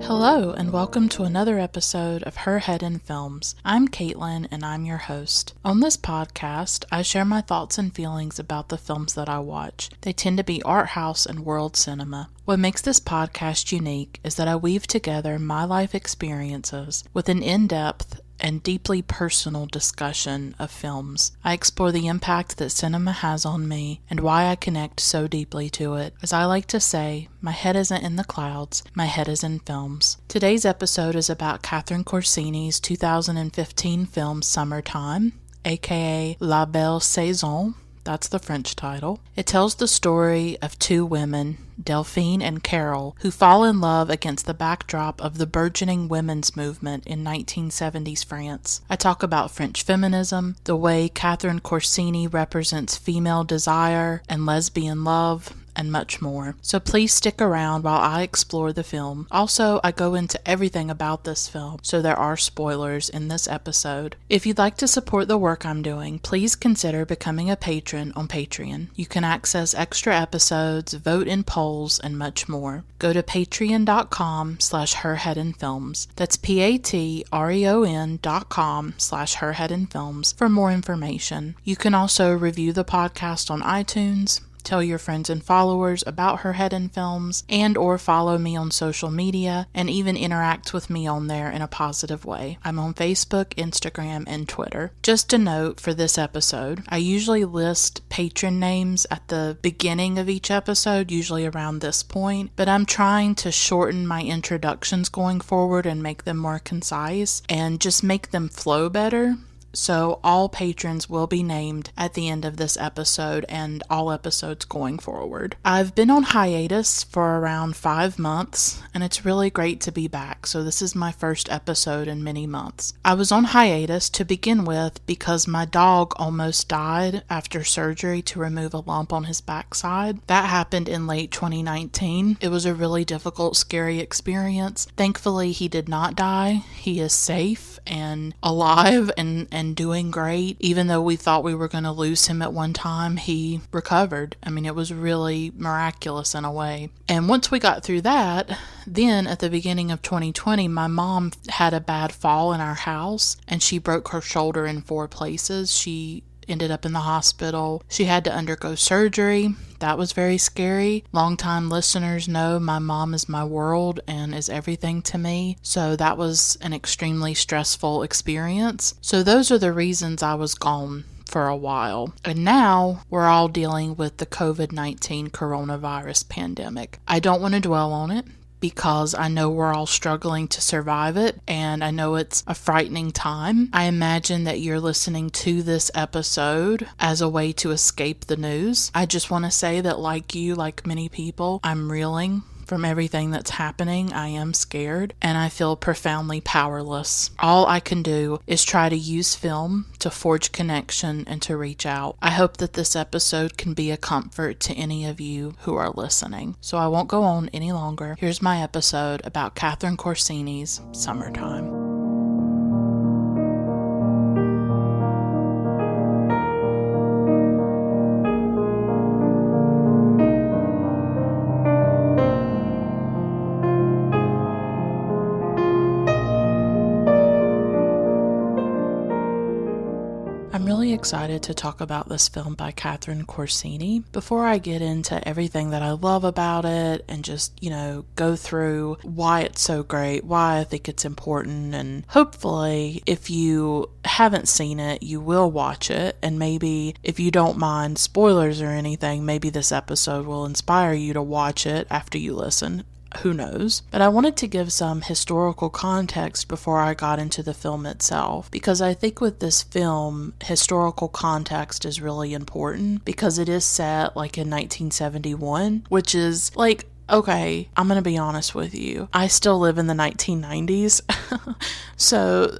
Hello, and welcome to another episode of Her Head in Films. I'm Caitlin, and I'm your host. On this podcast, I share my thoughts and feelings about the films that I watch. They tend to be art house and world cinema. What makes this podcast unique is that I weave together my life experiences with an in-depth and deeply personal discussion of films. I explore the impact that cinema has on me and why I connect so deeply to it. As I like to say, my head isn't in the clouds, my head is in films. Today's episode is about Catherine Corsini's 2015 film Summertime, aka La Belle Saison. That's the French title. It tells the story of two women, Delphine and Carole, who fall in love against the backdrop of the burgeoning women's movement in 1970s France. I talk about French feminism, the way Catherine Corsini represents female desire and lesbian love, and much more. So please stick around while I explore the film. Also, I go into everything about this film, so there are spoilers in this episode. If you'd like to support the work I'm doing, please consider becoming a patron on Patreon. You can access extra episodes, vote in polls, and much more. Go to patreon.com/herheadinfilms. That's patreon.com/herheadinfilms for more information. You can also review the podcast on iTunes, tell your friends and followers about Her Head in Films, and or follow me on social media, and even interact with me on there in a positive way. I'm on Facebook, Instagram, and Twitter. Just a note for this episode, I usually list patron names at the beginning of each episode, usually around this point, but I'm trying to shorten my introductions going forward and make them more concise, and just make them flow better. So all patrons will be named at the end of this episode and all episodes going forward. I've been on hiatus for around 5 months, and it's really great to be back. So this is my first episode in many months. I was on hiatus to begin with because my dog almost died after surgery to remove a lump on his backside. That happened in late 2019. It was a really difficult, scary experience. Thankfully, he did not die. He is safe and alive and doing great. Even though we thought we were going to lose him at one time, he recovered. I mean, it was really miraculous in a way. And once we got through that, then at the beginning of 2020, my mom had a bad fall in our house and she broke her shoulder in 4 places. She ended up in the hospital. She had to undergo surgery. That was very scary. Longtime listeners know my mom is my world and is everything to me. So that was an extremely stressful experience. So those are the reasons I was gone for a while. And now we're all dealing with the COVID-19 coronavirus pandemic. I don't want to dwell on it, because I know we're all struggling to survive it, and I know it's a frightening time. I imagine that you're listening to this episode as a way to escape the news. I just want to say that like you, like many people, I'm reeling from everything that's happening. I am scared and I feel profoundly powerless. All I can do is try to use film to forge connection and to reach out. I hope that this episode can be a comfort to any of you who are listening. So I won't go on any longer. Here's my episode about Catherine Corsini's Summertime. I'm really excited to talk about this film by Catherine Corsini. Before I get into everything that I love about it and just, go through why it's so great, why I think it's important, and hopefully if you haven't seen it, you will watch it, and maybe if you don't mind spoilers or anything, maybe this episode will inspire you to watch it after you listen. Who knows? But I wanted to give some historical context before I got into the film itself, because I think with this film, historical context is really important because it is set like in 1971, which is like, okay, I'm gonna be honest with you. I still live in the 1990s. So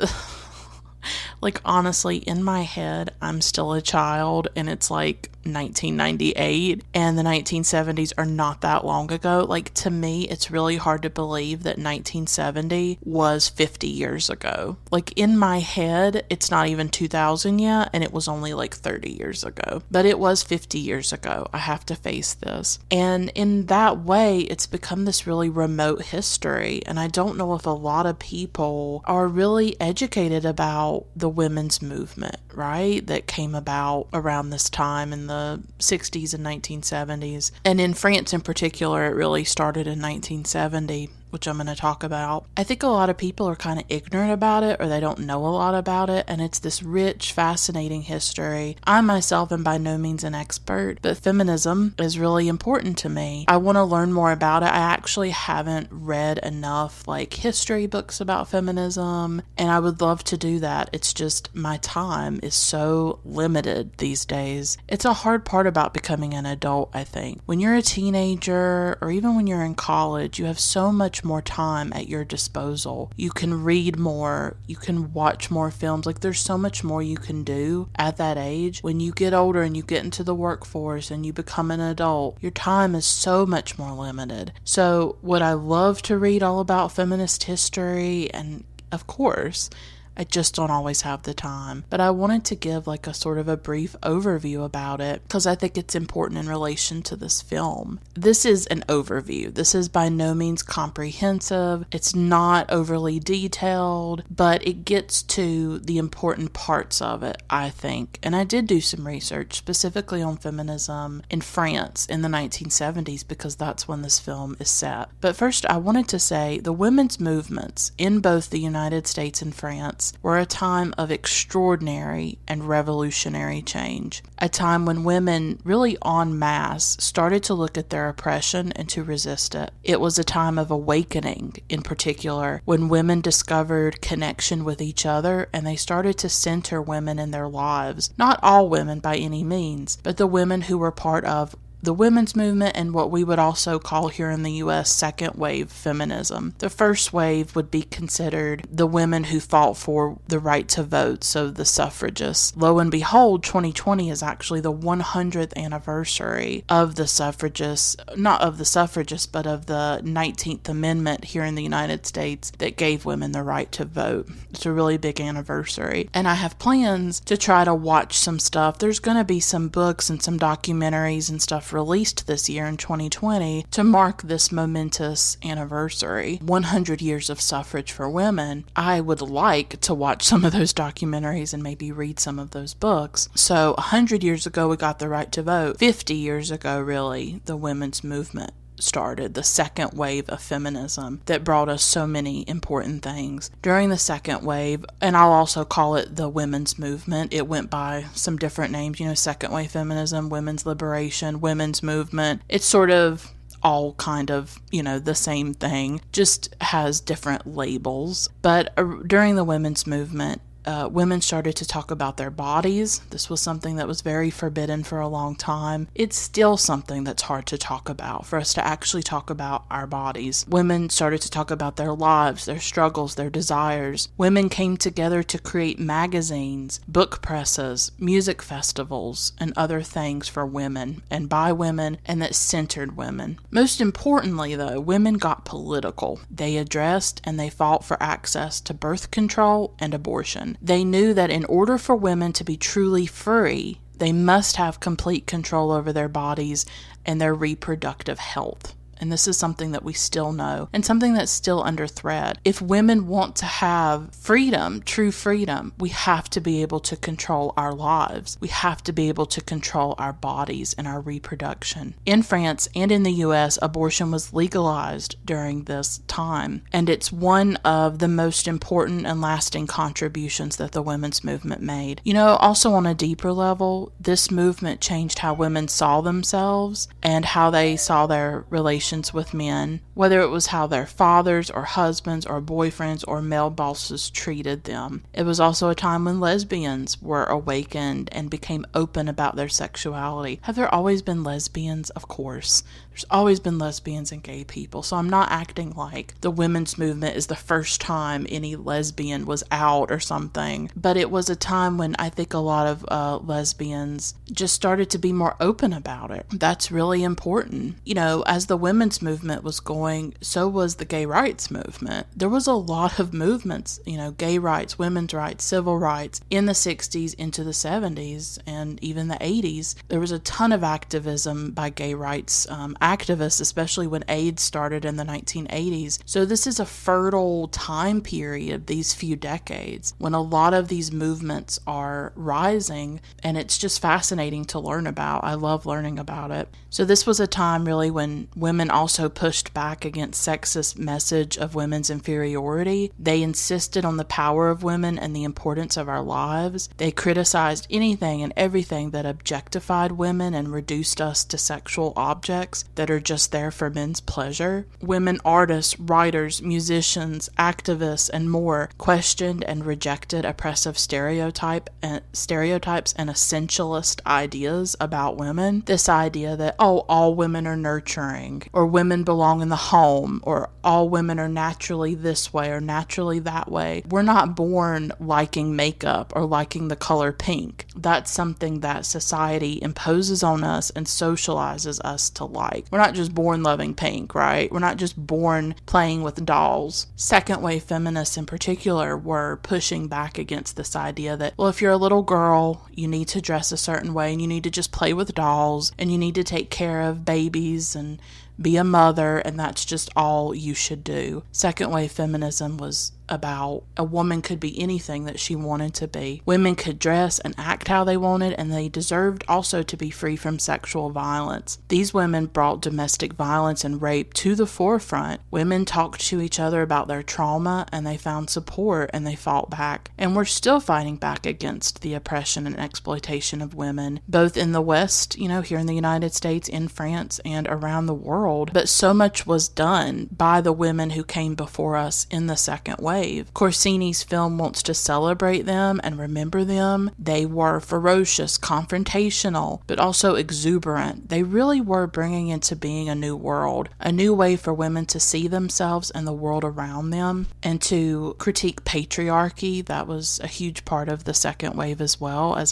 like honestly, in my head, I'm still a child and it's like 1998, and the 1970s are not that long ago. Like, to me, it's really hard to believe that 1970 was 50 years ago. Like, in my head, it's not even 2000 yet, and it was only like 30 years ago. But it was 50 years ago. I have to face this. And in that way, it's become this really remote history, and I don't know if a lot of people are really educated about the women's movement, right? That came about around this time in the 60s and 1970s. And in France in particular, it really started in 1970, which I'm going to talk about. I think a lot of people are kind of ignorant about it, or they don't know a lot about it, and it's this rich, fascinating history. I myself am by no means an expert, but feminism is really important to me. I want to learn more about it. I actually haven't read enough history books about feminism, and I would love to do that. It's just my time is so limited these days. It's a hard part about becoming an adult, I think. When you're a teenager, or even when you're in college, you have so much more time at your disposal. You can read more, you can watch more films. There's so much more you can do at that age. When you get older and you get into the workforce and you become an adult, your time is so much more limited. So would I love to read all about feminist history? And of course, I just don't always have the time. But I wanted to give a sort of a brief overview about it because I think it's important in relation to this film. This is an overview. This is by no means comprehensive. It's not overly detailed, but it gets to the important parts of it, I think. And I did do some research specifically on feminism in France in the 1970s because that's when this film is set. But first, I wanted to say the women's movements in both the United States and France were a time of extraordinary and revolutionary change, a time when women really en masse started to look at their oppression and to resist it. It was a time of awakening, in particular, when women discovered connection with each other and they started to center women in their lives. Not all women by any means, but the women who were part of the women's movement and what we would also call here in the U.S. second wave feminism. The first wave would be considered the women who fought for the right to vote, so the suffragists. Lo and behold, 2020 is actually the 100th anniversary of the suffragists, not of the suffragists, but of the 19th Amendment here in the United States that gave women the right to vote. It's a really big anniversary. And I have plans to try to watch some stuff. There's going to be some books and some documentaries and stuff released this year in 2020 to mark this momentous anniversary. 100 years of suffrage for women. I would like to watch some of those documentaries and maybe read some of those books. So 100 years ago, we got the right to vote. 50 years ago, really, the women's movement started, the second wave of feminism that brought us so many important things. During the second wave, and I'll also call it the women's movement, it went by some different names, second wave feminism, women's liberation, women's movement. It's sort of all kind of, the same thing, just has different labels. But during the women's movement, women started to talk about their bodies. This was something that was very forbidden for a long time. It's still something that's hard to talk about, for us to actually talk about our bodies. Women started to talk about their lives, their struggles, their desires. Women came together to create magazines, book presses, music festivals, and other things for women and by women, and that centered women. Most importantly, though, women got political. They addressed and they fought for access to birth control and abortion. They knew that in order for women to be truly free, they must have complete control over their bodies and their reproductive health. And this is something that we still know and something that's still under threat. If women want to have freedom, true freedom, we have to be able to control our lives. We have to be able to control our bodies and our reproduction. In France and in the U.S., abortion was legalized during this time. And it's one of the most important and lasting contributions that the women's movement made. Also on a deeper level, this movement changed how women saw themselves and how they saw their relationship relations with men, whether it was how their fathers or husbands or boyfriends or male bosses treated them. It was also a time when lesbians were awakened and became open about their sexuality. Have there always been lesbians? Of course. There's always been lesbians and gay people, so I'm not acting like the women's movement is the first time any lesbian was out or something, but it was a time when I think a lot of lesbians just started to be more open about it. That's really important. You know, as the women's movement was going, so was the gay rights movement. There was a lot of movements, you know, gay rights, women's rights, civil rights in the 60s into the 70s and even the 80s. There was a ton of activism by gay rights activists, especially when AIDS started in the 1980s. So this is a fertile time period, these few decades, when a lot of these movements are rising, and it's just fascinating to learn about. I love learning about it. So this was a time really when women also pushed back against sexist message of women's inferiority. They insisted on the power of women and the importance of our lives. They criticized anything and everything that objectified women and reduced us to sexual objects that are just there for men's pleasure. Women artists, writers, musicians, activists, and more questioned and rejected oppressive stereotypes and essentialist ideas about women. This idea that, oh, all women are nurturing, or women belong in the home, or all women are naturally this way or naturally that way. We're not born liking makeup or liking the color pink. That's something that society imposes on us and socializes us to like. We're not just born loving pink, right? We're not just born playing with dolls. Second wave feminists in particular were pushing back against this idea that, well, if you're a little girl, you need to dress a certain way and you need to just play with dolls and you need to take care of babies and be a mother, and that's just all you should do. Second wave feminism was about a woman could be anything that she wanted to be. Women could dress and act how they wanted, and they deserved also to be free from sexual violence. These women brought domestic violence and rape to the forefront. Women talked to each other about their trauma, and they found support, and they fought back. And we're still fighting back against the oppression and exploitation of women, both in the West, you know, here in the United States, in France, and around the world. But so much was done by the women who came before us in the second wave. Corsini's film wants to celebrate them and remember them. They were ferocious, confrontational, but also exuberant. They really were bringing into being a new world, a new way for women to see themselves and the world around them, and to critique patriarchy. That was a huge part of the second wave as well. As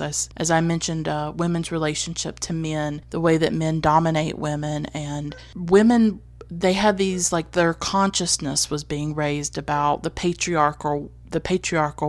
I mentioned, women's relationship to men, the way that men dominate women, and women, they had these, like, their consciousness was being raised about the patriarchal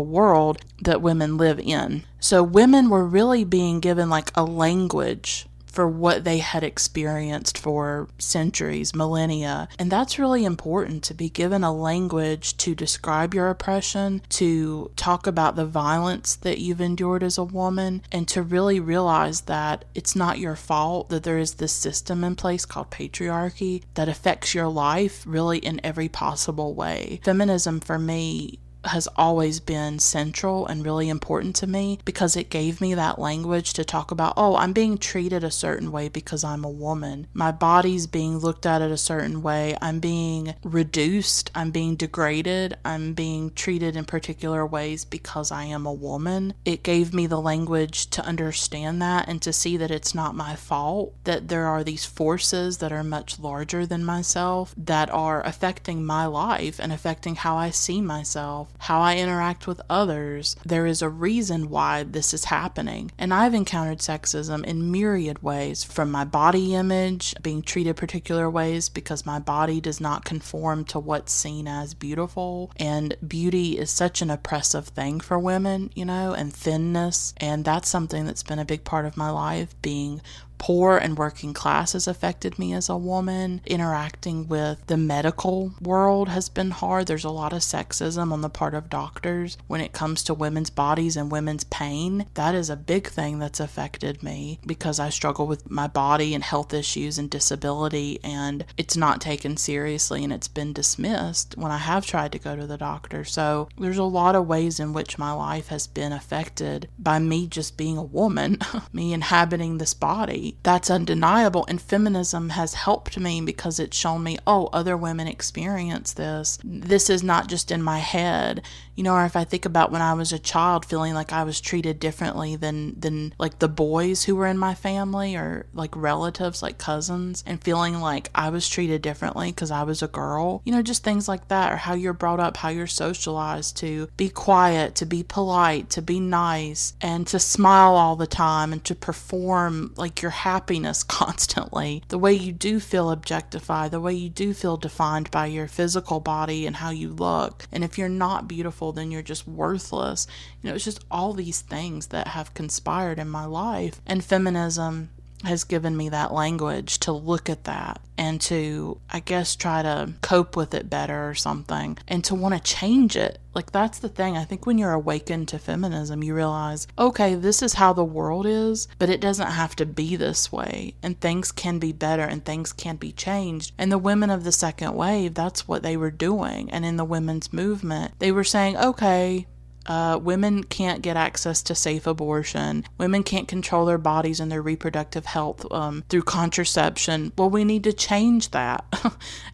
world that women live in. So women were really being given like a language for what they had experienced for centuries, millennia. And that's really important, to be given a language to describe your oppression, to talk about the violence that you've endured as a woman, and to really realize that it's not your fault, that there is this system in place called patriarchy that affects your life really in every possible way. Feminism for me has always been central and really important to me because it gave me that language to talk about, oh, I'm being treated a certain way because I'm a woman. My body's being looked at a certain way. I'm being reduced. I'm being degraded. I'm being treated in particular ways because I am a woman. It gave me the language to understand that and to see that it's not my fault, that there are these forces that are much larger than myself that are affecting my life and affecting how I see myself, how I interact with others. There is a reason why this is happening. And I've encountered sexism in myriad ways, from my body image, being treated particular ways because my body does not conform to what's seen as beautiful. And beauty is such an oppressive thing for women, you know, and thinness. And that's something that's been a big part of my life. Being poor and working class has affected me as a woman. Interacting with the medical world has been hard. There's a lot of sexism on the part of doctors when it comes to women's bodies and women's pain. That is a big thing that's affected me because I struggle with my body and health issues and disability, and it's not taken seriously and it's been dismissed when I have tried to go to the doctor. So there's a lot of ways in which my life has been affected by me just being a woman, me inhabiting this body. reality. That's undeniable. And feminism has helped me because it's shown me, oh, other women experience this. This is not just in my head. You know, or if I think about when I was a child feeling like I was treated differently than like the boys who were in my family, or like relatives, like cousins, and feeling like I was treated differently because I was a girl. You know, just things like that, or how you're brought up, how you're socialized to be quiet, to be polite, to be nice, and to smile all the time, and to perform like your happiness constantly. The way you do feel objectified, the way you do feel defined by your physical body and how you look. And if you're not beautiful, then you're just worthless. You know, it's just all these things that have conspired in my life. And feminism has given me that language to look at that and to, I guess, try to cope with it better or something, and to want to change it. Like, that's the thing. I think when you're awakened to feminism, you realize, okay, this is how the world is, but it doesn't have to be this way, and things can be better, and things can be changed. And the women of the second wave, that's what they were doing. And in the women's movement, they were saying, okay, women can't get access to safe abortion. Women can't control their bodies and their reproductive health through contraception. Well, we need to change that.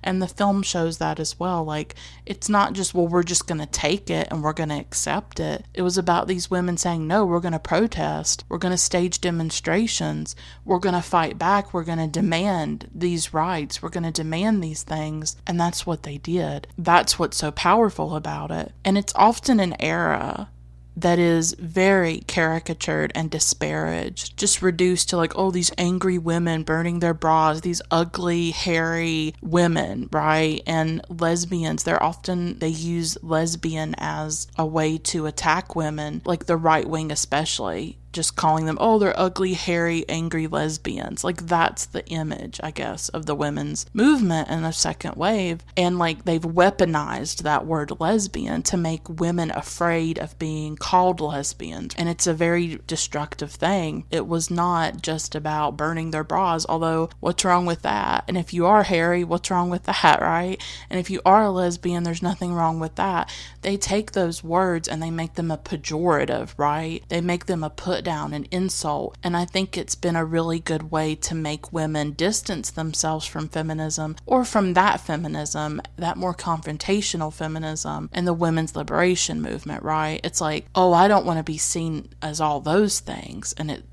And the film shows that as well. Like, it's not just, well, we're just going to take it and we're going to accept it. It was about these women saying, no, we're going to protest. We're going to stage demonstrations. We're going to fight back. We're going to demand these rights. We're going to demand these things. And that's what they did. That's what's so powerful about it. And it's often an era that is very caricatured and disparaged, just reduced to like, oh, these angry women burning their bras, these ugly, hairy women, right? And lesbians, they use lesbian as a way to attack women, like the right wing especially, just calling them, oh, they're ugly, hairy, angry lesbians. Like, that's the image, I guess, of the women's movement and the second wave. And like, they've weaponized that word lesbian to make women afraid of being called lesbians. And it's a very destructive thing. It was not just about burning their bras, although what's wrong with that? And if you are hairy, what's wrong with that, right? And if you are a lesbian, there's nothing wrong with that. They take those words and they make them a pejorative, right? They make them a put down, an insult. And I think it's been a really good way to make women distance themselves from feminism, or from that feminism, that more confrontational feminism and the women's liberation movement, right? It's like, oh, I don't want to be seen as all those things. And it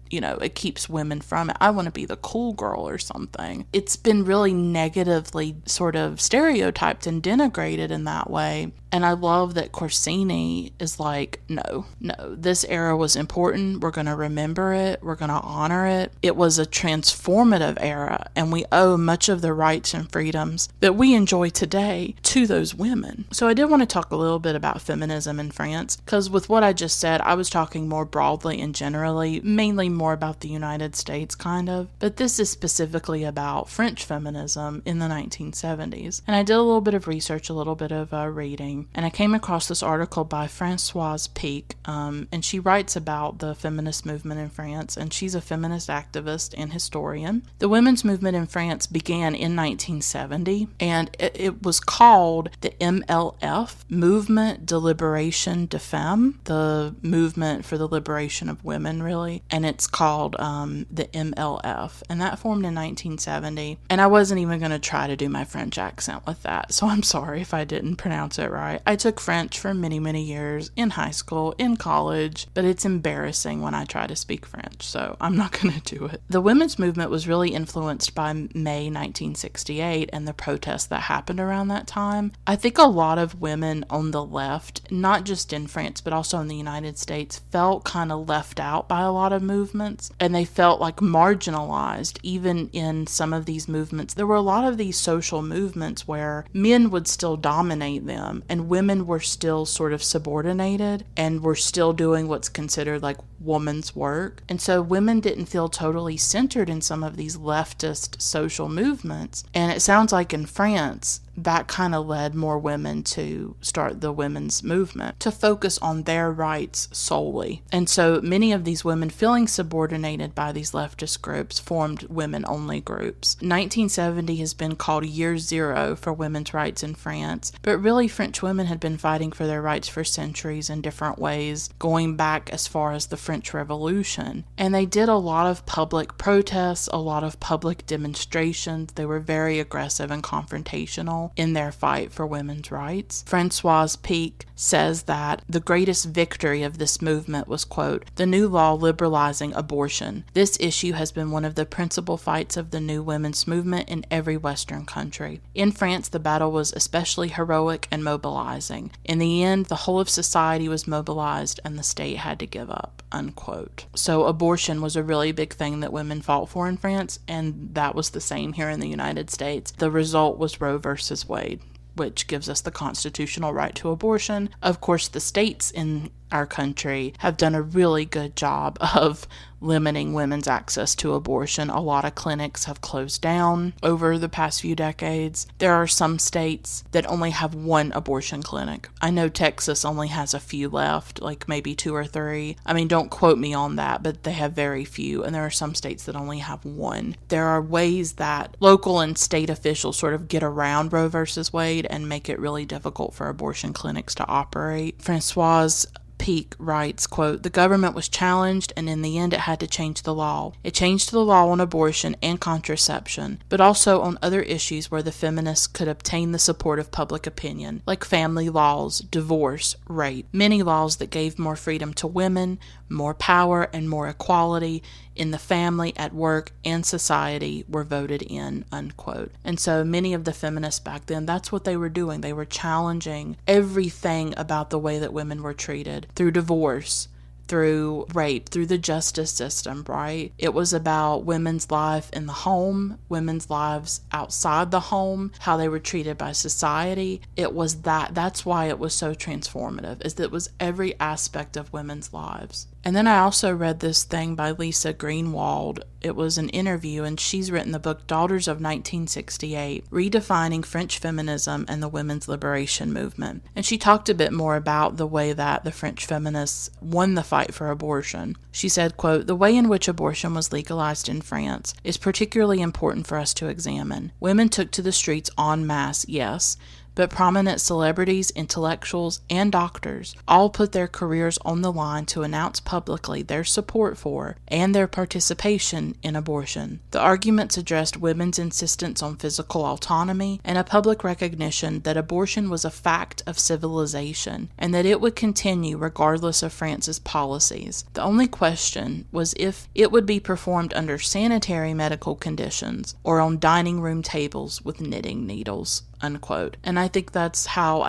keeps women from it. I want to be the cool girl or something. It's been really negatively sort of stereotyped and denigrated in that way. And I love that Corsini is like, no, this era was important. We're going to remember it. We're going to honor it. It was a transformative era, and we owe much of the rights and freedoms that we enjoy today to those women. So I did want to talk a little bit about feminism in France, because with what I just said, I was talking more broadly and generally, mainly more about the United States, kind of. But this is specifically about French feminism in the 1970s. And I did a little bit of research, a little bit of reading, and I came across this article by Françoise Pic, and she writes about the feminist movement in France, and she's a feminist activist and historian. The women's movement in France began in 1970, and it was called the MLF, Mouvement de Libération des Femmes, the movement for the liberation of women, really, and it's called the MLF, and that formed in 1970, and I wasn't even going to try to do my French accent with that, so I'm sorry if I didn't pronounce it right. I took French for many, many years in high school, in college, but it's embarrassing when I try to speak French, so I'm not going to do it. The women's movement was really influenced by May 1968 and the protests that happened around that time. I think a lot of women on the left, not just in France, but also in the United States, felt kind of left out by a lot of movements, and they felt like marginalized even in some of these movements. There were a lot of these social movements where men would still dominate them, and women were still sort of subordinated and were still doing what's considered like woman's work. And so women didn't feel totally centered in some of these leftist social movements. And it sounds like in France, that kind of led more women to start the women's movement, to focus on their rights solely. And so many of these women, feeling subordinated by these leftist groups, formed women-only groups. 1970 has been called year zero for women's rights in France, but really French women had been fighting for their rights for centuries in different ways, going back as far as the French Revolution. And they did a lot of public protests, a lot of public demonstrations. They were very aggressive and confrontational in their fight for women's rights. Françoise Pic says that the greatest victory of this movement was, quote, the new law liberalizing abortion. This issue has been one of the principal fights of the new women's movement in every Western country. In France, the battle was especially heroic and mobilizing. In the end, the whole of society was mobilized and the state had to give up, unquote. So abortion was a really big thing that women fought for in France, and that was the same here in the United States. The result was Roe versus Wade, which gives us the constitutional right to abortion. Of course, the states in our country have done a really good job of limiting women's access to abortion. A lot of clinics have closed down over the past few decades. There are some states that only have one abortion clinic. I know Texas only has a few left, like maybe 2 or 3. I mean, don't quote me on that, but they have very few, and there are some states that only have one. There are ways that local and state officials sort of get around Roe versus Wade and make it really difficult for abortion clinics to operate. Françoise Pic writes, quote, the government was challenged and in the end it had to change the law. It changed the law on abortion and contraception, but also on other issues where the feminists could obtain the support of public opinion, like family laws, divorce, rape. Many laws that gave more freedom to women, more power, and more equality in the family, at work, and society were voted in, unquote. And so many of the feminists back then, that's what they were doing. They were challenging everything about the way that women were treated through divorce, through rape, through the justice system, right? It was about women's life in the home, women's lives outside the home, how they were treated by society. It was that's why it was so transformative, is that it was every aspect of women's lives. And then I also read this thing by Lisa Greenwald. It was an interview, and she's written the book Daughters of 1968, Redefining French Feminism and the Women's Liberation Movement. And she talked a bit more about the way that the French feminists won the fight for abortion. She said, quote, the way in which abortion was legalized in France is particularly important for us to examine. Women took to the streets en masse, yes, but prominent celebrities, intellectuals, and doctors all put their careers on the line to announce publicly their support for and their participation in abortion. The arguments addressed women's insistence on physical autonomy and a public recognition that abortion was a fact of civilization and that it would continue regardless of France's policies. The only question was if it would be performed under sanitary medical conditions or on dining room tables with knitting needles, unquote. And I think that's how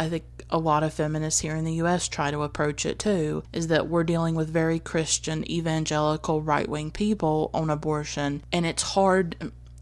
a lot of feminists here in the U.S. try to approach it too, is that we're dealing with very Christian, evangelical, right-wing people on abortion, and it's hard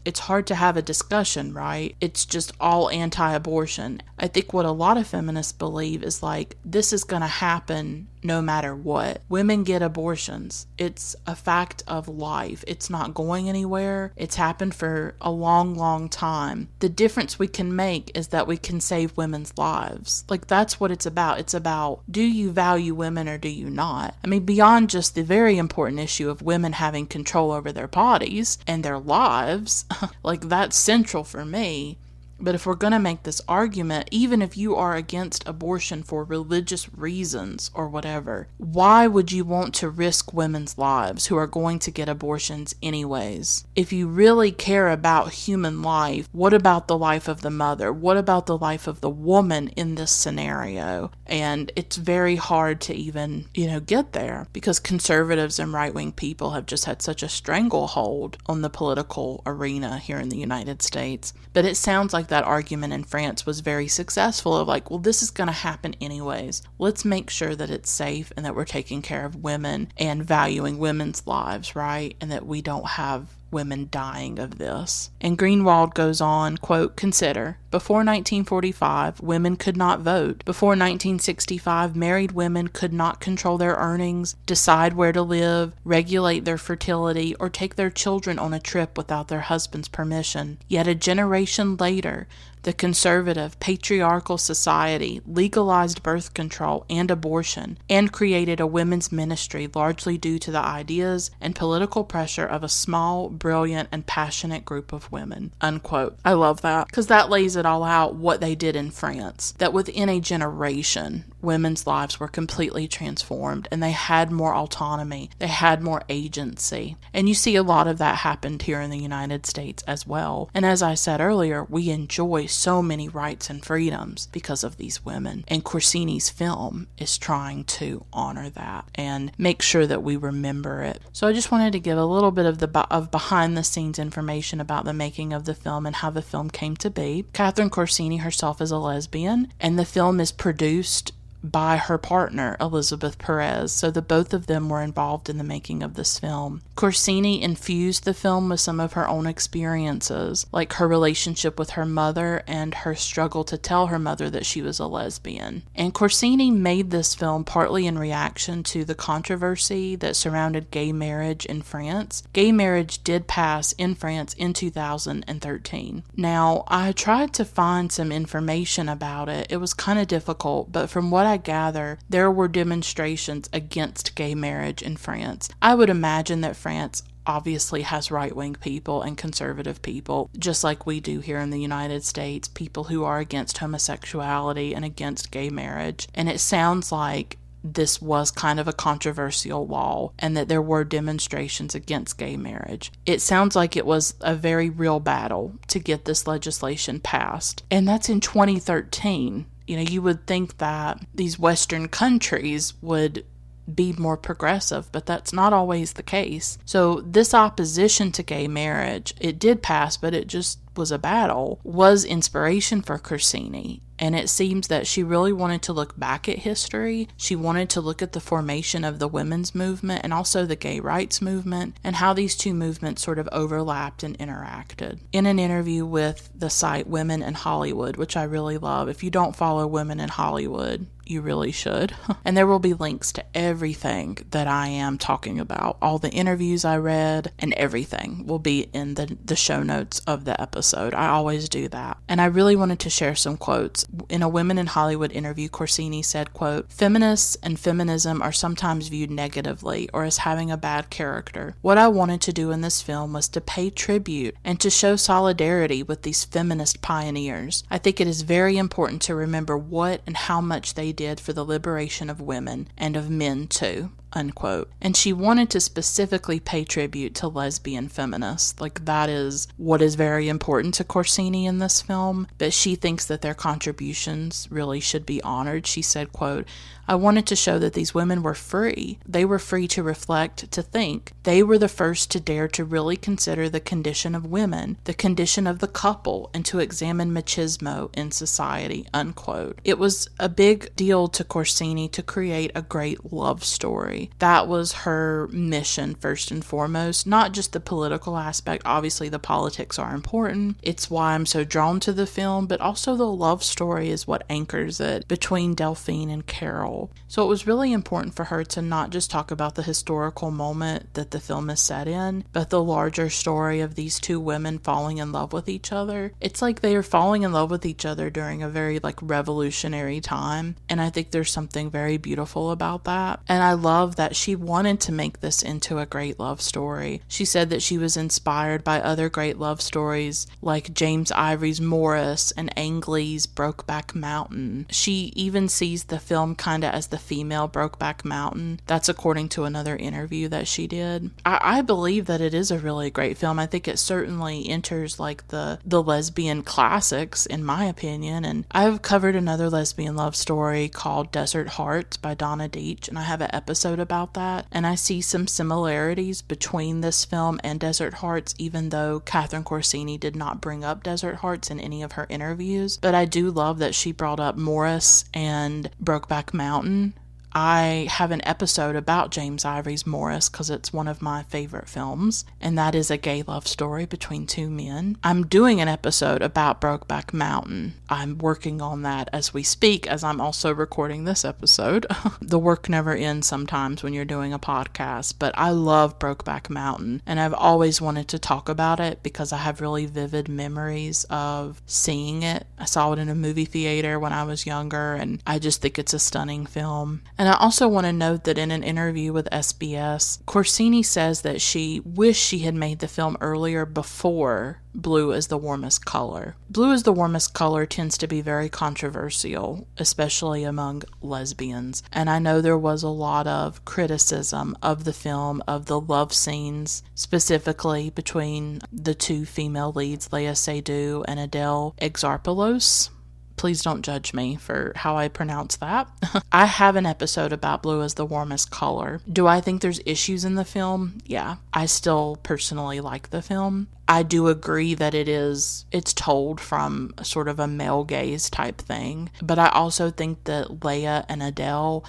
to have a discussion, right? It's just all anti-abortion. I think what a lot of feminists believe is like, this is going to happen no matter what. Women get abortions. It's a fact of life. It's not going anywhere. It's happened for a long, long time. The difference we can make is that we can save women's lives. Like, that's what it's about. It's about, do you value women or do you not? I mean, beyond just the very important issue of women having control over their bodies and their lives, like, that's central for me. But if we're going to make this argument, even if you are against abortion for religious reasons or whatever, why would you want to risk women's lives who are going to get abortions anyways? If you really care about human life, what about the life of the mother? What about the life of the woman in this scenario? And it's very hard to even, get there, because conservatives and right-wing people have just had such a stranglehold on the political arena here in the United States. But it sounds like that argument in France was very successful of like, well, this is going to happen anyways. Let's make sure that it's safe and that we're taking care of women and valuing women's lives, right? And that we don't have women dying of this. And Greenwald goes on, quote, consider, Before 1945, women could not vote. Before 1965, married women could not control their earnings, decide where to live, regulate their fertility, or take their children on a trip without their husband's permission. Yet a generation later, the conservative, patriarchal society legalized birth control and abortion and created a women's ministry largely due to the ideas and political pressure of a small, brilliant, and passionate group of women." Unquote. I love that because that lays it all out what they did in France. That within a generation, women's lives were completely transformed and they had more autonomy. They had more agency. And you see a lot of that happened here in the United States as well. And as I said earlier, we enjoy so many rights and freedoms because of these women. And Corsini's film is trying to honor that and make sure that we remember it. So I just wanted to give a little bit of behind the scenes information about the making of the film and how the film came to be. Catherine Corsini herself is a lesbian, and the film is produced by her partner, Elizabeth Perez, so the both of them were involved in the making of this film. Corsini infused the film with some of her own experiences, like her relationship with her mother and her struggle to tell her mother that she was a lesbian. And Corsini made this film partly in reaction to the controversy that surrounded gay marriage in France. Gay marriage did pass in France in 2013. Now, I tried to find some information about it. It was kind of difficult, but from what I gather, there were demonstrations against gay marriage in France. I would imagine that France obviously has right-wing people and conservative people, just like we do here in the United States, people who are against homosexuality and against gay marriage. And it sounds like this was kind of a controversial law and that there were demonstrations against gay marriage. It sounds like it was a very real battle to get this legislation passed. And that's in 2013. You know, you would think that these Western countries would be more progressive, but that's not always the case. So this opposition to gay marriage, it did pass, but it just was a battle, was inspiration for Corsini. And it seems that she really wanted to look back at history. She wanted to look at the formation of the women's movement and also the gay rights movement and how these two movements sort of overlapped and interacted. In an interview with the site Women in Hollywood, which I really love, if you don't follow Women in Hollywood, you really should. And there will be links to everything that I am talking about. All the interviews I read and everything will be in the show notes of the episode. I always do that. And I really wanted to share some quotes. In a Women in Hollywood interview, Corsini said, quote, "Feminists and feminism are sometimes viewed negatively or as having a bad character. What I wanted to do in this film was to pay tribute and to show solidarity with these feminist pioneers. I think it is very important to remember what and how much they did for the liberation of women and of men too." Unquote. And she wanted to specifically pay tribute to lesbian feminists. Like, that is what is very important to Corsini in this film, but she thinks that their contributions really should be honored. She said, quote, "I wanted to show that these women were free. They were free to reflect, to think. They were the first to dare to really consider the condition of women, the condition of the couple, and to examine machismo in society." Unquote. It was a big deal to Corsini to create a great love story. That was her mission first and foremost, not just the political aspect. Obviously the politics are important. It's why I'm so drawn to the film, but also the love story is what anchors it between Delphine and Carole. So it was really important for her to not just talk about the historical moment that the film is set in, but the larger story of these two women falling in love with each other. It's like they are falling in love with each other during a very revolutionary time, and I think there's something very beautiful about that. And I love that she wanted to make this into a great love story. She said that she was inspired by other great love stories like James Ivory's Morris and Ang Lee's Brokeback Mountain. She even sees the film kind of as the female Brokeback Mountain. That's according to another interview that she did. I believe that it is a really great film. I think it certainly enters the lesbian classics in my opinion. And I've covered another lesbian love story called Desert Hearts by Donna Deach, and I have an episode about that, and I see some similarities between this film and Desert Hearts, even though Catherine Corsini did not bring up Desert Hearts in any of her interviews. But I do love that she brought up Morris and Brokeback Mountain. I have an episode about James Ivory's Morris because it's one of my favorite films, and that is a gay love story between two men. I'm doing an episode about Brokeback Mountain. I'm working on that as we speak, as I'm also recording this episode. The work never ends sometimes when you're doing a podcast, but I love Brokeback Mountain, and I've always wanted to talk about it because I have really vivid memories of seeing it. I saw it in a movie theater when I was younger, and I just think it's a stunning film. And I also want to note that in an interview with SBS, Corsini says that she wished she had made the film earlier before Blue is the Warmest Color. Blue is the Warmest Color tends to be very controversial, especially among lesbians. And I know there was a lot of criticism of the film, of the love scenes, specifically between the two female leads, Lea Seydoux and Adele Exarchopoulos. Please don't judge me for how I pronounce that. I have an episode about Blue is the Warmest Color. Do I think there's issues in the film? Yeah. I still personally like the film. I do agree that it's told from sort of a male gaze type thing. But I also think that Lea and Adele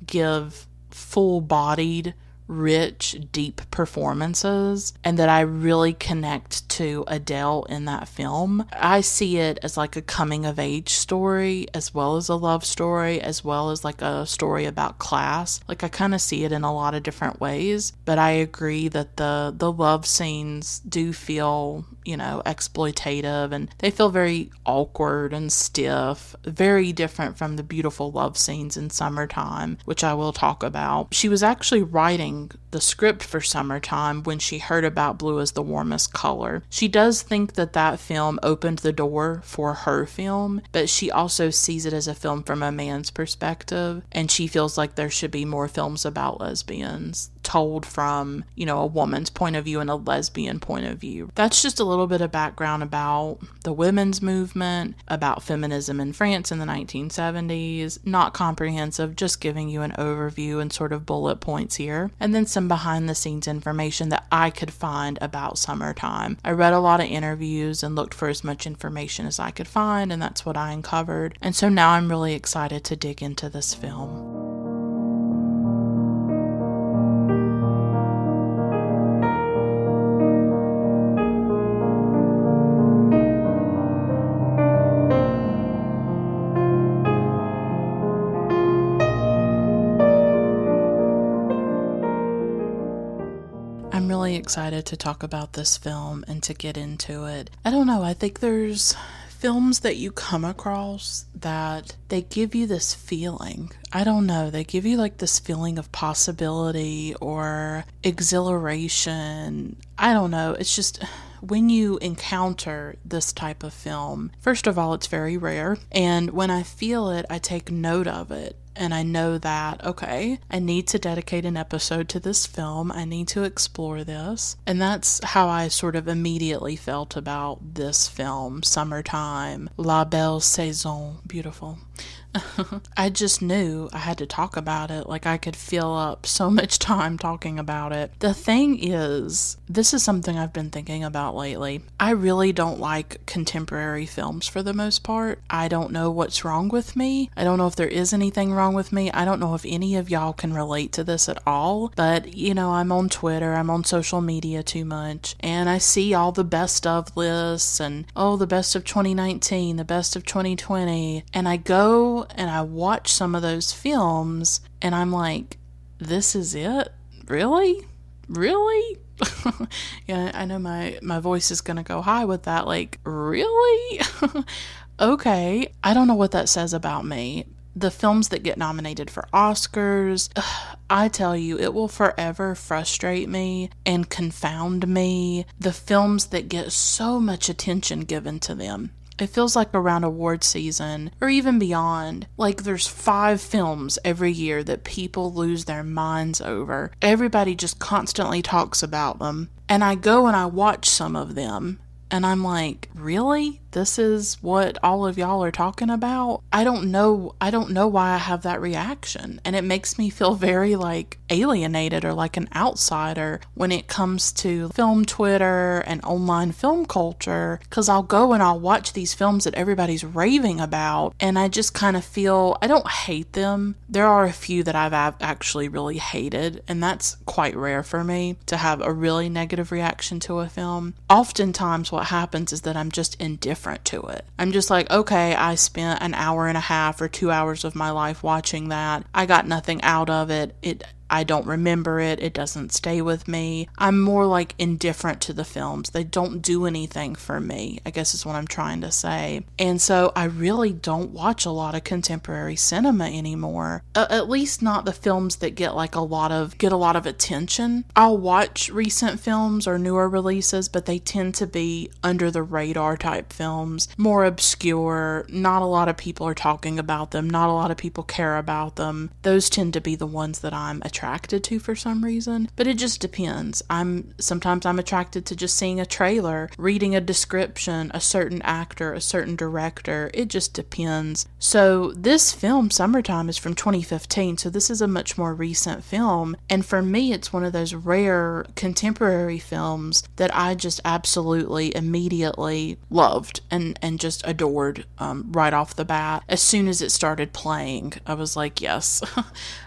give full-bodied, rich, deep performances, and that I really connect to Adele in that film. I see it as like a coming of age story, as well as a love story, as well as like a story about class. Like I kind of see it in a lot of different ways, but I agree that the love scenes do feel, exploitative, and they feel very awkward and stiff, very different from the beautiful love scenes in Summertime, which I will talk about. She was actually writing the script for Summertime when she heard about Blue is the Warmest Color. She does think that film opened the door for her film, but she also sees it as a film from a man's perspective, and she feels like there should be more films about lesbians told from, a woman's point of view and a lesbian point of view. That's just a little bit of background about the women's movement, about feminism in France in the 1970s. Not comprehensive, just giving you an overview and sort of bullet points here. And then some behind the scenes information that I could find about Summertime. I read a lot of interviews and looked for as much information as I could find, and that's what I uncovered. And so now I'm really excited to dig into this film. I'm really excited to talk about this film and to get into it. I don't know, I think there's films that you come across that they give you this feeling. I don't know, they give you like this feeling of possibility or exhilaration. I don't know, it's just when you encounter this type of film, first of all, it's very rare. And when I feel it, I take note of it. And I know that, okay, I need to dedicate an episode to this film. I need to explore this. And that's how I sort of immediately felt about this film, Summertime, La Belle Saison, beautiful. I just knew I had to talk about it. Like I could fill up so much time talking about it. The thing is, this is something I've been thinking about lately. I really don't like contemporary films for the most part. I don't know what's wrong with me. I don't know if there is anything wrong with me. I don't know if any of y'all can relate to this at all. But, I'm on Twitter, I'm on social media too much, and I see all the best of lists and, the best of 2019, the best of 2020, and I go and I watch some of those films and I'm like, this is it? Really? Yeah, I know my voice is gonna go high with that, like, really? Okay, I don't know what that says about me. The films that get nominated for Oscars, I tell you, it will forever frustrate me and confound me. The films that get so much attention given to them. It feels like around award season, or even beyond, like there's 5 films every year that people lose their minds over. Everybody just constantly talks about them. And I go and I watch some of them, and I'm like, really? this is what all of y'all are talking about. I don't know why I have that reaction. And it makes me feel very like alienated or like an outsider when it comes to film Twitter and online film culture, because I'll go and I'll watch these films that everybody's raving about, and I just kind of feel, I don't hate them. There are a few that I've actually really hated, and that's quite rare for me to have a really negative reaction to a film. Oftentimes what happens is that I'm just indifferent to it. I'm just like, okay, I spent an hour and a half or 2 hours of my life watching that. I got nothing out of it. I don't remember it. It doesn't stay with me. I'm more like indifferent to the films. They don't do anything for me, I guess is what I'm trying to say. And so I really don't watch a lot of contemporary cinema anymore. At least not the films that get a lot of attention. I'll watch recent films or newer releases, but they tend to be under the radar type films, more obscure. Not a lot of people are talking about them. Not a lot of people care about them. Those tend to be the ones that I'm attracted to for some reason, but it just depends. Sometimes I'm attracted to just seeing a trailer, reading a description, a certain actor, a certain director. It just depends. So this film, Summertime, is from 2015, so this is a much more recent film, and for me it's one of those rare contemporary films that I just absolutely immediately loved and just adored right off the bat. As soon as it started playing, I was like, yes,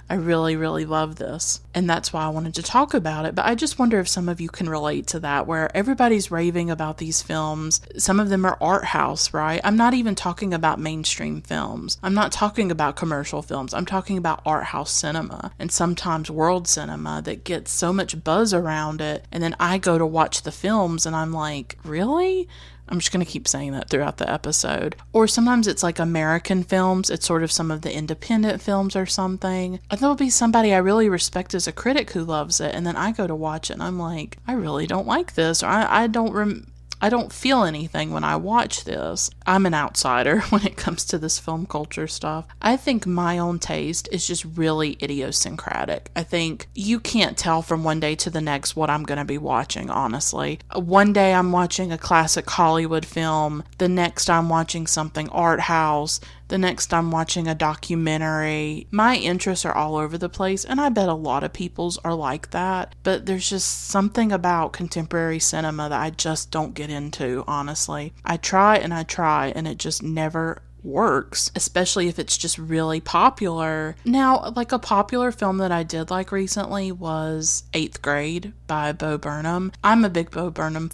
I really, really love this. And that's why I wanted to talk about it. But I just wonder if some of you can relate to that, where everybody's raving about these films. Some of them are art house, right? I'm not even talking about mainstream films. I'm not talking about commercial films. I'm talking about art house cinema and sometimes world cinema that gets so much buzz around it. And then I go to watch the films and I'm like, really? I'm just going to keep saying that throughout the episode. Or sometimes it's like American films. It's sort of some of the independent films or something. And there'll be somebody I really respect as a critic who loves it. And then I go to watch it and I'm like, I really don't like this. Or I don't feel anything when I watch this. I'm an outsider when it comes to this film culture stuff. I think my own taste is just really idiosyncratic. I think you can't tell from one day to the next what I'm going to be watching, honestly. One day I'm watching a classic Hollywood film. The next I'm watching something art house. The next I'm watching a documentary. My interests are all over the place, and I bet a lot of people's are like that. But there's just something about contemporary cinema that I just don't get into, honestly. I try, and it just never works, especially if it's just really popular. Now, like a popular film that I did like recently was 8th Grade by Bo Burnham. I'm a big Bo Burnham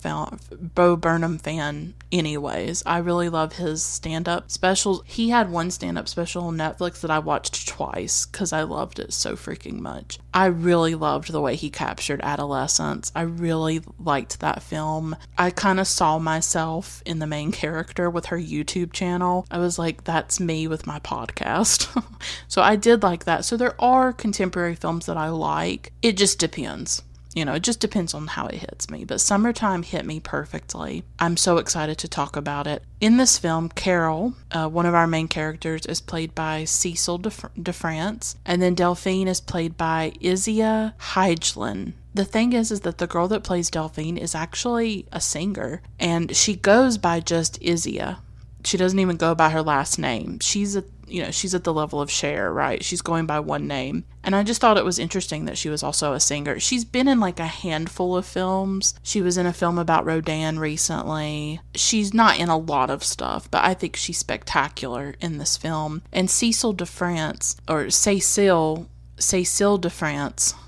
fan anyways. I really love his stand-up specials. He had one stand-up special on Netflix that I watched twice because I loved it so freaking much. I really loved the way he captured adolescence. I really liked that film. I kind of saw myself in the main character with her YouTube channel. I was like, that's me with my podcast. So I did like that. So there are contemporary films that I like. It just depends. It just depends on how it hits me. But Summertime hit me perfectly. I'm so excited to talk about it. In this film, Carole, one of our main characters, is played by Cecil de France. And then Delphine is played by Isia Heijlen. The thing is that the girl that plays Delphine is actually a singer. And she goes by just Isia. She doesn't even go by her last name. She's at the level of Cher, right? She's going by one name. And I just thought it was interesting that she was also a singer. She's been in like a handful of films. She was in a film about Rodin recently. She's not in a lot of stuff, but I think she's spectacular in this film. And Cecil de France,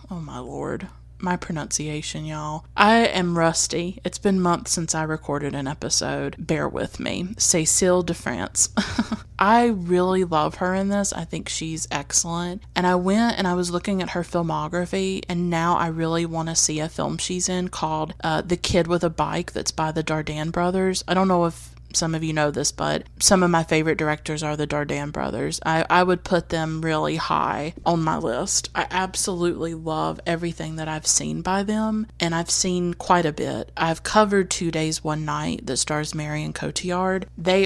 oh my Lord. My pronunciation, y'all. I am rusty. It's been months since I recorded an episode. Bear with me. Cecile de France. I really love her in this. I think she's excellent. And I went and I was looking at her filmography, and now I really want to see a film she's in called The Kid with a Bike, that's by the Dardenne brothers. I don't know if some of you know this, but some of my favorite directors are the Dardenne brothers. I would put them really high on my list. I absolutely love everything that I've seen by them, and I've seen quite a bit. I've covered 2 Days, One Night that stars Marion Cotillard. They're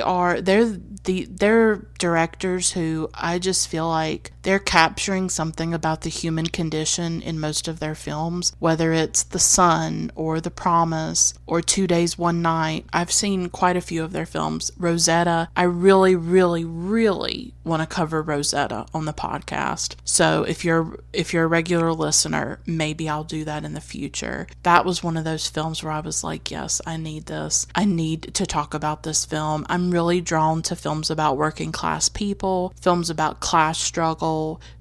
directors who I just feel like they're capturing something about the human condition in most of their films, whether it's The Sun or The Promise or 2 Days, One Night. I've seen quite a few of their films. Rosetta, I really, really, really want to cover Rosetta on the podcast. So if you're a regular listener, maybe I'll do that in the future. That was one of those films where I was like, yes, I need this. I need to talk about this film. I'm really drawn to films about working class people, films about class struggle,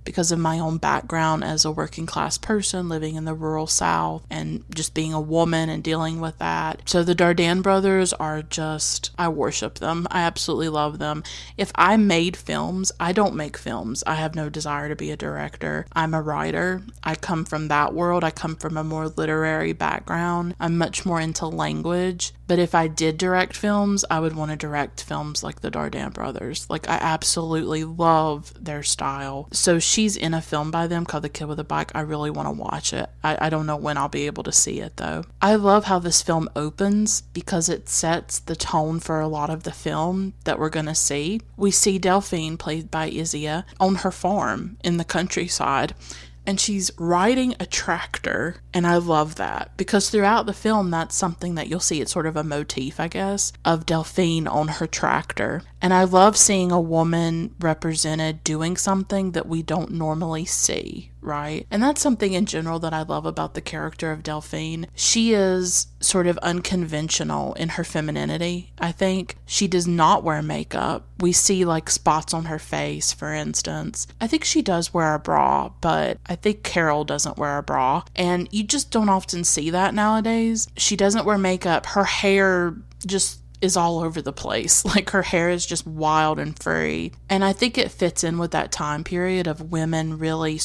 because of my own background as a working class person living in the rural South and just being a woman and dealing with that. So the Dardenne brothers are just, I worship them. I absolutely love them. If I made films, I don't make films. I have no desire to be a director. I'm a writer. I come from that world. I come from a more literary background. I'm much more into language. But if I did direct films, I would want to direct films like the Dardenne brothers. Like, I absolutely love their style. So she's in a film by them called The Kid with a Bike. I really want to watch it. I don't know when I'll be able to see it though. I love how this film opens because it sets the tone for a lot of the film that we're going to see. We see Delphine, played by Izia, on her farm in the countryside. And she's riding a tractor, and I love that because throughout the film, that's something that you'll see. It's sort of a motif, I guess, of Delphine on her tractor. And I love seeing a woman represented doing something that we don't normally see, right? And that's something in general that I love about the character of Delphine. She is sort of unconventional in her femininity, I think. She does not wear makeup. We see like spots on her face, for instance. I think she does wear a bra, but I think Carole doesn't wear a bra. And you just don't often see that nowadays. She doesn't wear makeup. Her hair just is all over the place. Like, her hair is just wild and furry. And I think it fits in with that time period of women really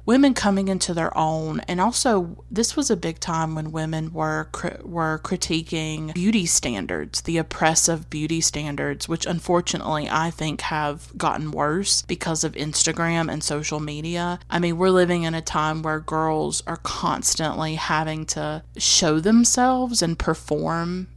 women coming into their own. And also, this was a big time when women were critiquing beauty standards, the oppressive beauty standards, which unfortunately I think have gotten worse because of Instagram and social media. I mean, we're living in a time where girls are constantly having to show themselves and perform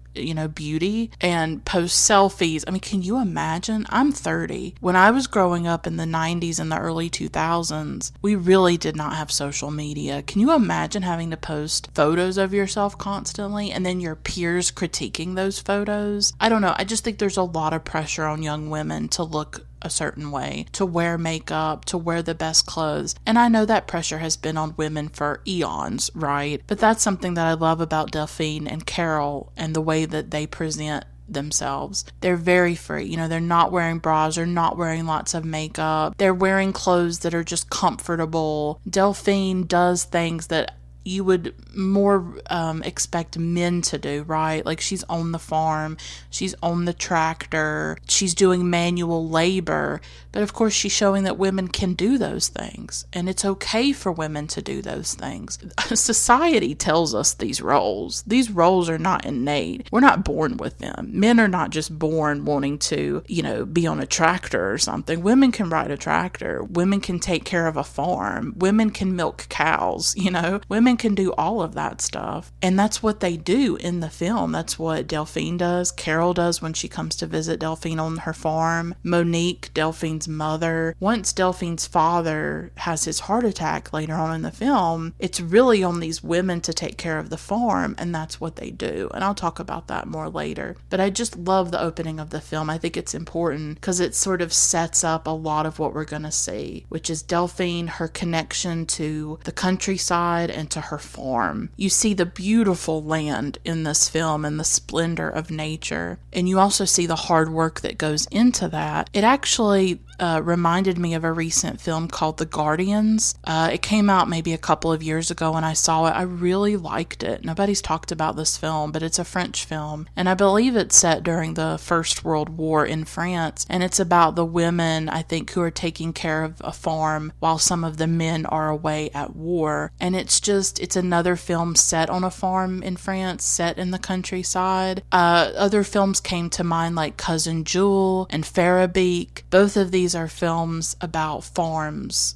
beauty and post selfies. I mean, can you imagine? I'm 30. When I was growing up in the 90s and the early 2000s, we really did not have social media. Can you imagine having to post photos of yourself constantly and then your peers critiquing those photos? I don't know. I just think there's a lot of pressure on young women to look a certain way, to wear makeup, to wear the best clothes. And I know that pressure has been on women for eons, right? But that's something that I love about Delphine and Carole and the way that they present themselves. They're very free. They're not wearing bras, they're not wearing lots of makeup. They're wearing clothes that are just comfortable. Delphine does things that you would more expect men to do, right? Like, she's on the farm, she's on the tractor, she's doing manual labor, but of course she's showing that women can do those things, and it's okay for women to do those things. Society tells us these roles are not innate. We're not born with them. Men are not just born wanting to, be on a tractor or something. Women can ride a tractor. Women can take care of a farm. Women can milk cows, women can do all of that stuff. And that's what they do in the film. That's what Delphine does. Carole does when she comes to visit Delphine on her farm. Monique, Delphine's mother. Once Delphine's father has his heart attack later on in the film, it's really on these women to take care of the farm, and that's what they do. And I'll talk about that more later. But I just love the opening of the film. I think it's important because it sort of sets up a lot of what we're going to see, which is Delphine, her connection to the countryside and to her farm. You see the beautiful land in this film and the splendor of nature. And you also see the hard work that goes into that. It actually reminded me of a recent film called The Guardians. It came out maybe a couple of years ago and I saw it. I really liked it. Nobody's talked about this film, but it's a French film. And I believe it's set during the First World War in France. And it's about the women, I think, who are taking care of a farm while some of the men are away at war. And it's another film set on a farm in France, set in the countryside. Other films came to mind like Cousin Jewel and Farabeek. Both of these are films about farms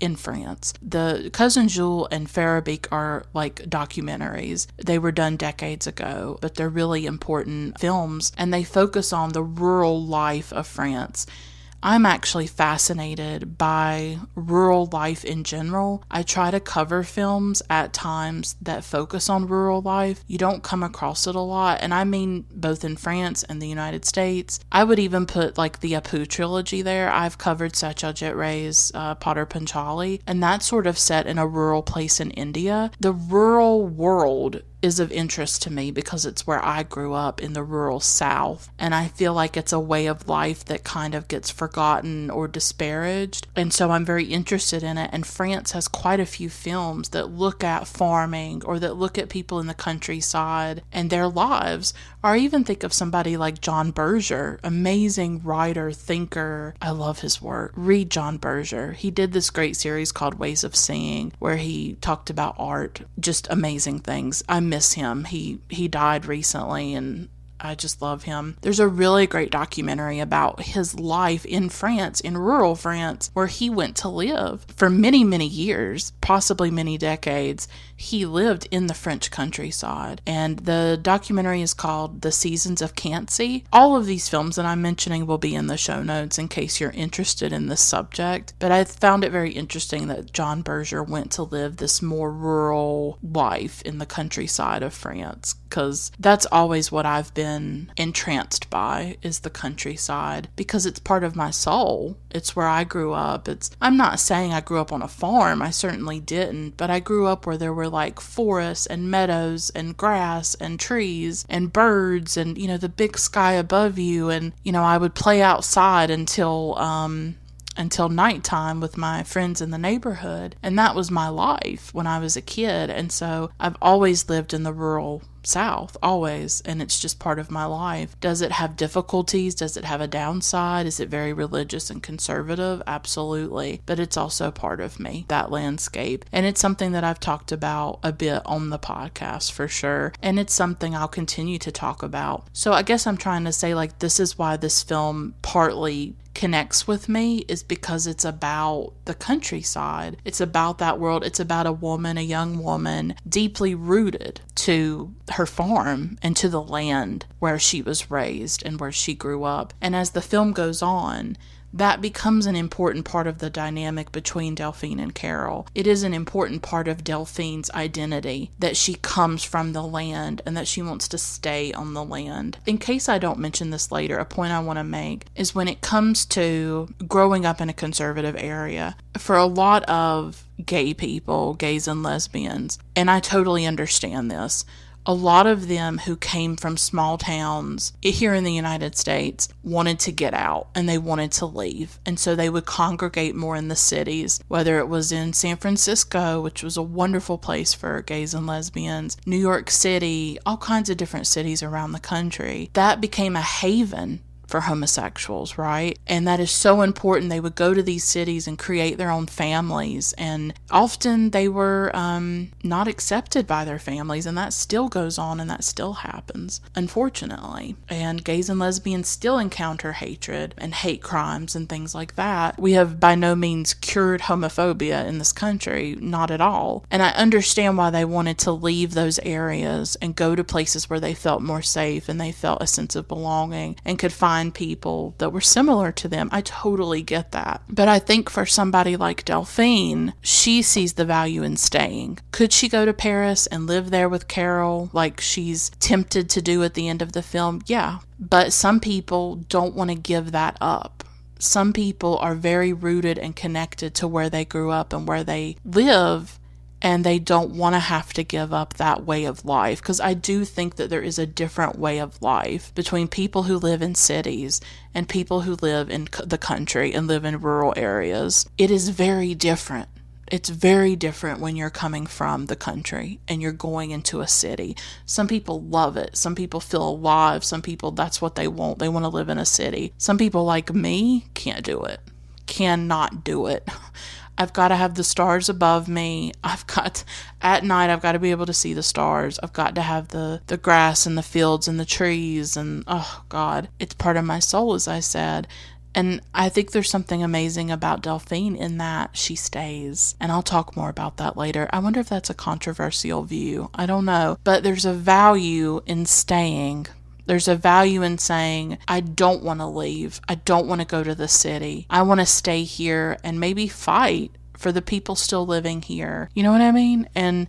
in France. The Cousin Jewel and Farabeek are like documentaries. They were done decades ago, but they're really important films, and they focus on the rural life of France. I'm actually fascinated by rural life in general. I try to cover films at times that focus on rural life. You don't come across it a lot, and I mean both in France and the United States. I would even put like the Apu trilogy there. I've covered Satyajit Ray's Potter Panchali, and that's sort of set in a rural place in India. The rural world is of interest to me because it's where I grew up, in the rural South, and I feel like it's a way of life that kind of gets forgotten or disparaged, and so I'm very interested in it. And France has quite a few films that look at farming or that look at people in the countryside and their lives. Or I even think of somebody like John Berger, amazing writer, thinker. I love his work. Read John Berger. He did this great series called Ways of Seeing where he talked about art, just amazing things. I miss him. He died recently, and I just love him. There's a really great documentary about his life in France, in rural France, where he went to live for many, many years, possibly many decades. He lived in the French countryside, and the documentary is called The Seasons of Cancy. All of these films that I'm mentioning will be in the show notes in case you're interested in this subject, but I found it very interesting that John Berger went to live this more rural life in the countryside of France, because that's always what I've been entranced by, is the countryside, because it's part of my soul. It's where I grew up. I'm not saying I grew up on a farm, I certainly didn't, but I grew up where there were like forests and meadows and grass and trees and birds and, the big sky above you. And, I would play outside until nighttime with my friends in the neighborhood. And that was my life when I was a kid. And so I've always lived in the rural South, always, and it's just part of my life. Does it have difficulties? Does it have a downside? Is it very religious and conservative? Absolutely. But it's also part of me, that landscape. And it's something that I've talked about a bit on the podcast for sure. And it's something I'll continue to talk about. So I guess I'm trying to say, like, this is why this film partly connects with me, is because it's about the countryside. It's about that world. It's about a young woman, deeply rooted to her farm and to the land where she was raised and where she grew up. And as the film goes on, that becomes an important part of the dynamic between Delphine and Carole. It is an important part of Delphine's identity, that she comes from the land and that she wants to stay on the land. In case I don't mention this later, a point I want to make is when it comes to growing up in a conservative area, for a lot of gay people, gays and lesbians, and I totally understand this, a lot of them who came from small towns here in the United States wanted to get out and they wanted to leave. And so they would congregate more in the cities, whether it was in San Francisco, which was a wonderful place for gays and lesbians, New York City, all kinds of different cities around the country. That became a haven for homosexuals, right? And that is so important. They would go to these cities and create their own families, and often they were not accepted by their families, and that still goes on and that still happens, unfortunately. And gays and lesbians still encounter hatred and hate crimes and things like that. We have by no means cured homophobia in this country, not at all. And I understand why they wanted to leave those areas and go to places where they felt more safe and they felt a sense of belonging and could find people that were similar to them. I totally get that. But I think for somebody like Delphine, she sees the value in staying. Could she go to Paris and live there with Carole like she's tempted to do at the end of the film? Yeah. But some people don't want to give that up. Some people are very rooted and connected to where they grew up and where they live, and they don't want to have to give up that way of life. Because I do think that there is a different way of life between people who live in cities and people who live in the country and live in rural areas. It is very different. It's very different when you're coming from the country and you're going into a city. Some people love it. Some people feel alive. Some people, that's what they want. They want to live in a city. Some people like me can't do it. Cannot do it. I've got to have the stars above me. At night, I've got to be able to see the stars. I've got to have the grass and the fields and the trees. And, oh, God, it's part of my soul, as I said. And I think there's something amazing about Delphine in that she stays. And I'll talk more about that later. I wonder if that's a controversial view. I don't know. But there's a value in staying There's a value in saying, I don't want to leave. I don't want to go to the city. I want to stay here and maybe fight for the people still living here. You know what I mean? And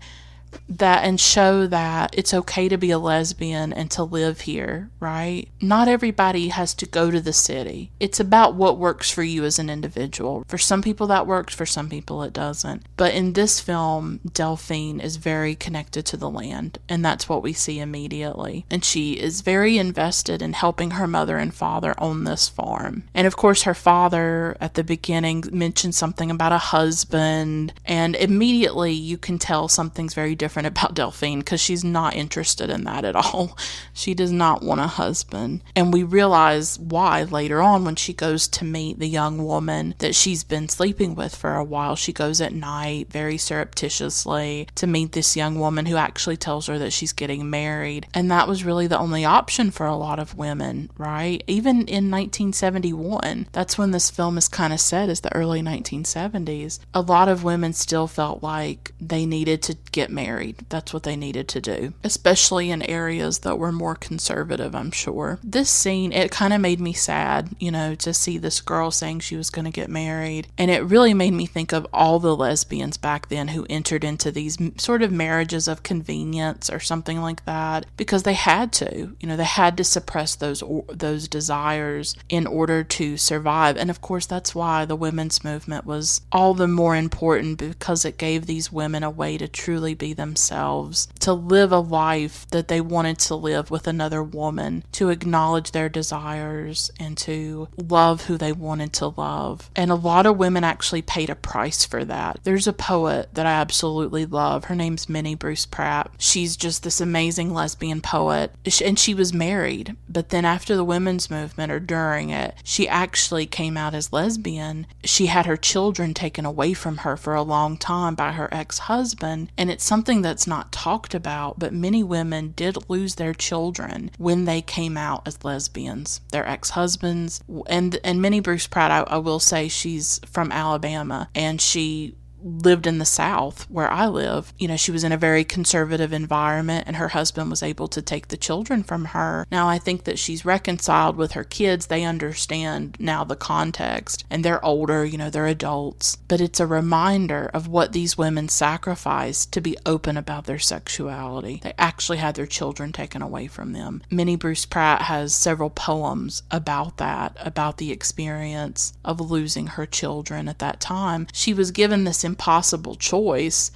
show that it's okay to be a lesbian and to live here, right? Not everybody has to go to the city. It's about what works for you as an individual. For some people that works, for some people it doesn't. But in this film, Delphine is very connected to the land, and that's what we see immediately. And she is very invested in helping her mother and father own this farm. And of course, her father at the beginning mentioned something about a husband, and immediately you can tell something's very different about Delphine because she's not interested in that at all. She does not want a husband. And we realize why later on when she goes to meet the young woman that she's been sleeping with for a while. She goes at night very surreptitiously to meet this young woman who actually tells her that she's getting married. And that was really the only option for a lot of women, right? Even in 1971, that's when this film is kind of set, as the early 1970s. A lot of women still felt like they needed to get married. That's what they needed to do, especially in areas that were more conservative, I'm sure. This scene, it kind of made me sad, to see this girl saying she was going to get married. And it really made me think of all the lesbians back then who entered into these sort of marriages of convenience or something like that, because they had to, they had to suppress those desires in order to survive. And of course, that's why the women's movement was all the more important, because it gave these women a way to truly be themselves, to live a life that they wanted to live with another woman, to acknowledge their desires and to love who they wanted to love. And a lot of women actually paid a price for that. There's a poet that I absolutely love. Her name's Minnie Bruce Pratt. She's just this amazing lesbian poet, and she was married, but then after the women's movement, or during it, she actually came out as lesbian. She had her children taken away from her for a long time by her ex-husband, and it's something that's not talked about, but many women did lose their children when they came out as lesbians, their ex-husbands. And Minnie Bruce Pratt, I will say, she's from Alabama, and she lived in the South where I live. She was in a very conservative environment, and her husband was able to take the children from her. Now, I think that she's reconciled with her kids. They understand now the context, and they're older, they're adults. But it's a reminder of what these women sacrificed to be open about their sexuality. They actually had their children taken away from them. Minnie Bruce Pratt has several poems about that, about the experience of losing her children at that time. She was given this impossible choice.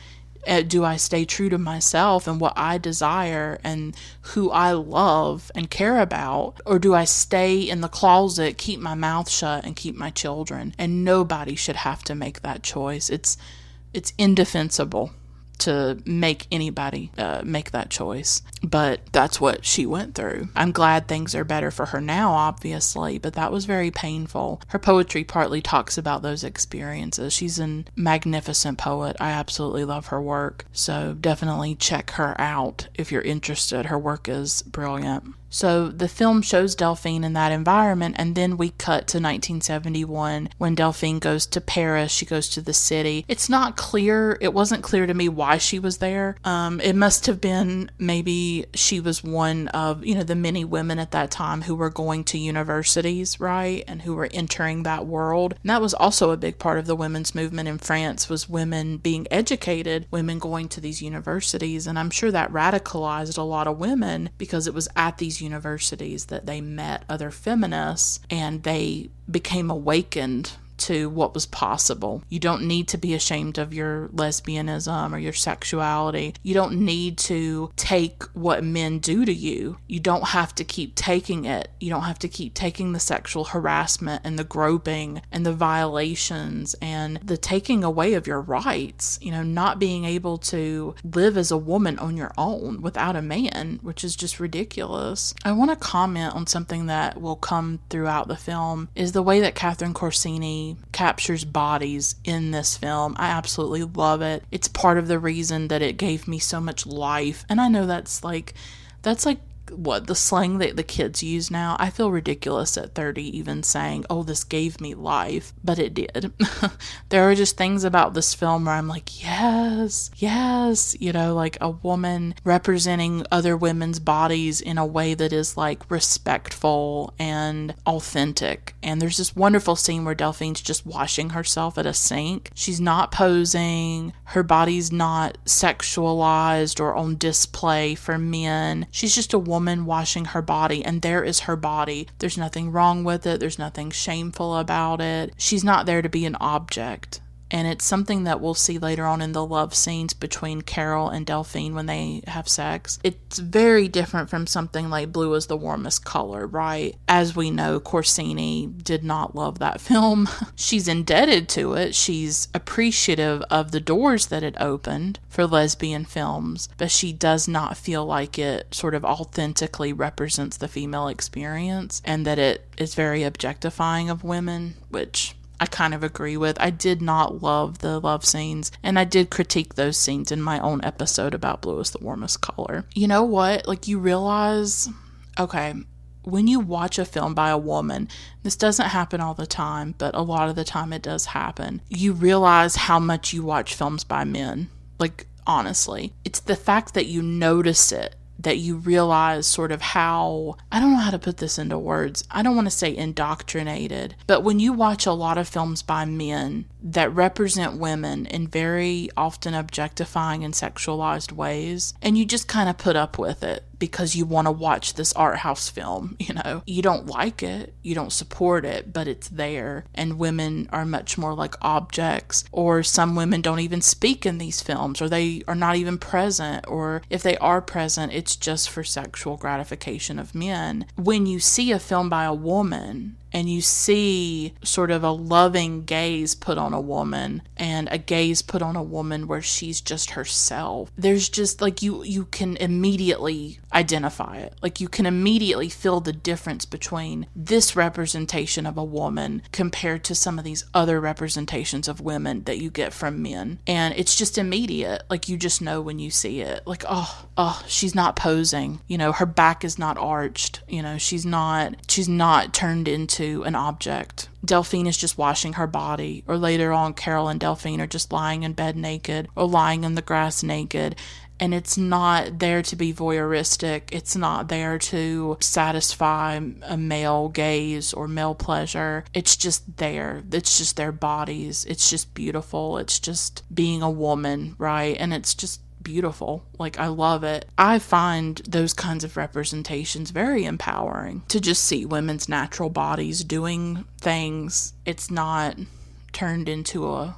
Do I stay true to myself and what I desire and who I love and care about? Or do I stay in the closet, keep my mouth shut, and keep my children? And nobody should have to make that choice. It's indefensible to make anybody make that choice. But that's what she went through. I'm glad things are better for her now, obviously, but that was very painful. Her poetry partly talks about those experiences. She's a magnificent poet. I absolutely love her work. So definitely check her out if you're interested. Her work is brilliant. So the film shows Delphine in that environment, and then we cut to 1971 when Delphine goes to Paris. She goes to the city. It's not clear. It wasn't clear to me why she was there. It must have been maybe she was one of, the many women at that time who were going to universities, right? And who were entering that world. And that was also a big part of the women's movement in France, was women being educated, women going to these universities. And I'm sure that radicalized a lot of women, because it was at these universities that they met other feminists and they became awakened to what was possible. You don't need to be ashamed of your lesbianism or your sexuality. You don't need to take what men do to you. You don't have to keep taking it. You don't have to keep taking the sexual harassment and the groping and the violations and the taking away of your rights, not being able to live as a woman on your own without a man, which is just ridiculous. I want to comment on something that will come throughout the film, is the way that Catherine Corsini captures bodies in this film. I absolutely love it. It's part of the reason that it gave me so much life. And I know that's like the slang that the kids use now. I feel ridiculous at 30 even saying, oh, this gave me life, but it did. There are just things about this film where I'm like, yes, like a woman representing other women's bodies in a way that is like respectful and authentic. And there's this wonderful scene where Delphine's just washing herself at a sink. She's not posing. Her body's not sexualized or on display for men. She's just a woman washing her body, and there is her body. There's nothing wrong with it. There's nothing shameful about it. She's not there to be an object. And it's something that we'll see later on in the love scenes between Carole and Delphine when they have sex. It's very different from something like Blue is the Warmest Color, right? As we know, Corsini did not love that film. She's indebted to it. She's appreciative of the doors that it opened for lesbian films, but she does not feel like it sort of authentically represents the female experience, and that it is very objectifying of women, which I kind of agree with. I did not love the love scenes, and I did critique those scenes in my own episode about Blue is the Warmest Color. You know what? Like, you realize, okay, when you watch a film by a woman, this doesn't happen all the time, but a lot of the time it does happen. You realize how much you watch films by men. Like, honestly, it's the fact that you notice it, that you realize sort of how, I don't know how to put this into words. I don't want to say indoctrinated, but when you watch a lot of films by men that represent women in very often objectifying and sexualized ways, and you just kind of put up with it because you want to watch this art house film, you don't like it, you don't support it, but it's there, and women are much more like objects, or some women don't even speak in these films, or they are not even present, or if they are present, it's just for sexual gratification of men. When you see a film by a woman, and you see sort of a loving gaze put on a woman, and a gaze put on a woman where she's just herself, there's just like, you can immediately identify it. Like, you can immediately feel the difference between this representation of a woman compared to some of these other representations of women that you get from men. And it's just immediate. Like, you just know when you see it. Like, oh, she's not posing. Her back is not arched. She's not turned into an object. Delphine is just washing her body, or later on Carole and Delphine are just lying in bed naked, or lying in the grass naked, and it's not there to be voyeuristic. It's not there to satisfy a male gaze or male pleasure. It's just there. It's just their bodies. It's just beautiful. It's just being a woman, right? And it's just beautiful. Like, I love it. I find those kinds of representations very empowering, to just see women's natural bodies doing things. It's not turned into a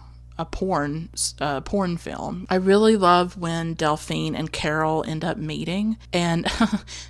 porn film. I really love when Delphine and Carole end up meeting, and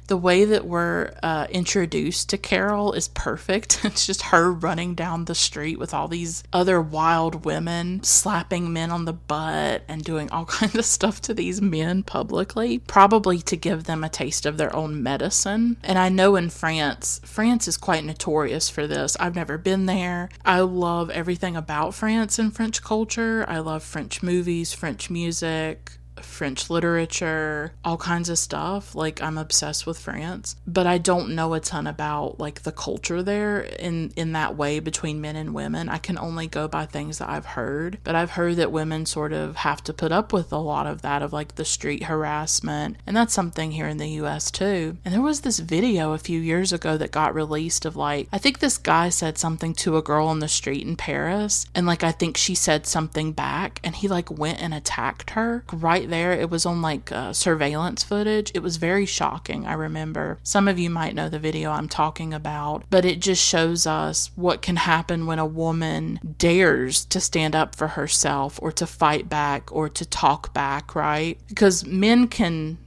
the way that we're introduced to Carole is perfect. It's just her running down the street with all these other wild women, slapping men on the butt and doing all kinds of stuff to these men publicly, probably to give them a taste of their own medicine. And I know in France is quite notorious for this. I've never been there. I love everything about France and French culture. I love French movies, French music, French literature, all kinds of stuff. Like, I'm obsessed with France, but I don't know a ton about like the culture there in that way between men and women. I can only go by things that I've heard, but I've heard that women sort of have to put up with a lot of that, of like the street harassment, and that's something here in the US too. And there was this video a few years ago that got released of like, I think this guy said something to a girl on the street in Paris, and like, I think she said something back, and he like went and attacked her right there. It was on like surveillance footage. It was very shocking. I remember. Some of you might know the video I'm talking about, but it just shows us what can happen when a woman dares to stand up for herself, or to fight back, or to talk back, right? Because men can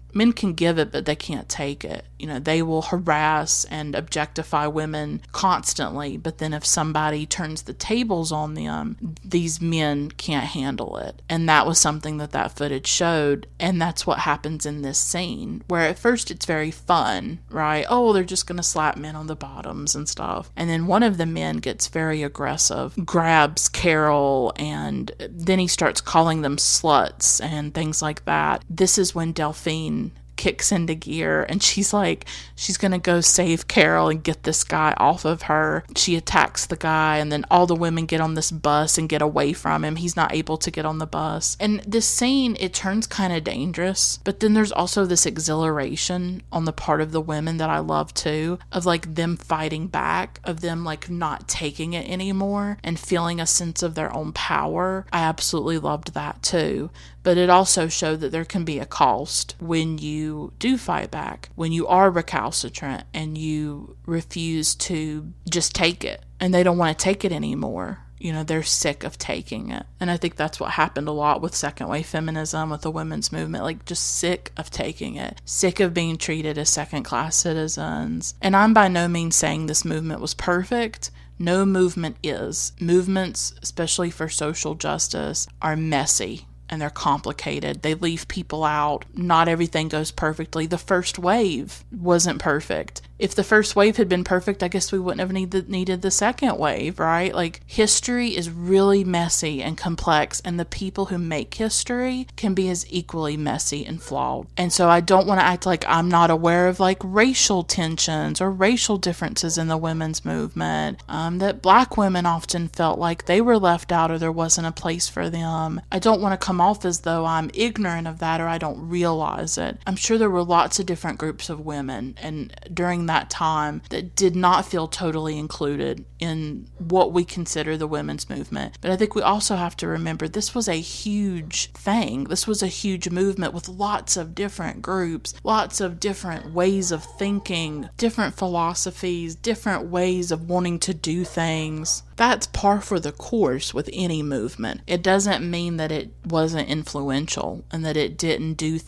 give it, but they can't take it. They will harass and objectify women constantly, but then if somebody turns the tables on them, these men can't handle it. And that was something that footage showed, and that's what happens in this scene, where at first it's very fun, right? Oh, they're just gonna slap men on the bottoms and stuff. And then one of the men gets very aggressive, grabs Carole, and then he starts calling them sluts and things like that. This is when Delphine kicks into gear, and she's gonna go save Carole and get this guy off of her. She attacks the guy, and then all the women get on this bus and get away from him. He's not able to get on the bus. And this scene, it turns kind of dangerous, but then there's also this exhilaration on the part of the women that I love too, of like them fighting back, of them like not taking it anymore and feeling a sense of their own power. I absolutely loved that too. But it also showed that there can be a cost when you do fight back, when you are recalcitrant and you refuse to just take it, and they don't want to take it anymore. You know, they're sick of taking it. And I think that's what happened a lot with second wave feminism, with the women's movement, like just sick of taking it, sick of being treated as second class citizens. And I'm by no means saying this movement was perfect. No movement is. Movements, especially for social justice, are messy. And they're complicated. They leave people out. Not everything goes perfectly. The first wave wasn't perfect. If the first wave had been perfect, I guess we wouldn't have needed the second wave, right? Like, history is really messy and complex, and the people who make history can be as equally messy and flawed. And so I don't want to act like I'm not aware of like racial tensions or racial differences in the women's movement, that Black women often felt like they were left out or there wasn't a place for them. I don't want to come off as though I'm ignorant of that or I don't realize it. I'm sure there were lots of different groups of women and during that time that did not feel totally included in what we consider the women's movement. But I think we also have to remember this was a huge thing. This was a huge movement with lots of different groups, lots of different ways of thinking, different philosophies, different ways of wanting to do things. That's par for the course with any movement. It doesn't mean that it wasn't influential and that it didn't do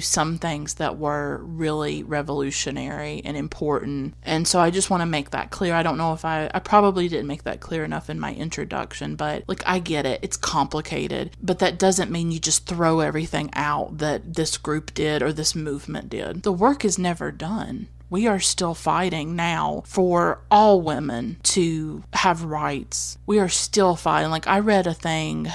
some things that were really revolutionary and important. And so I just want to make that clear. I don't know if I probably didn't make that clear enough in my introduction, but like, I get it. It's complicated, but that doesn't mean you just throw everything out that this group did or this movement did. The work is never done. We are still fighting now for all women to have rights. We are still fighting. Like, I read a thing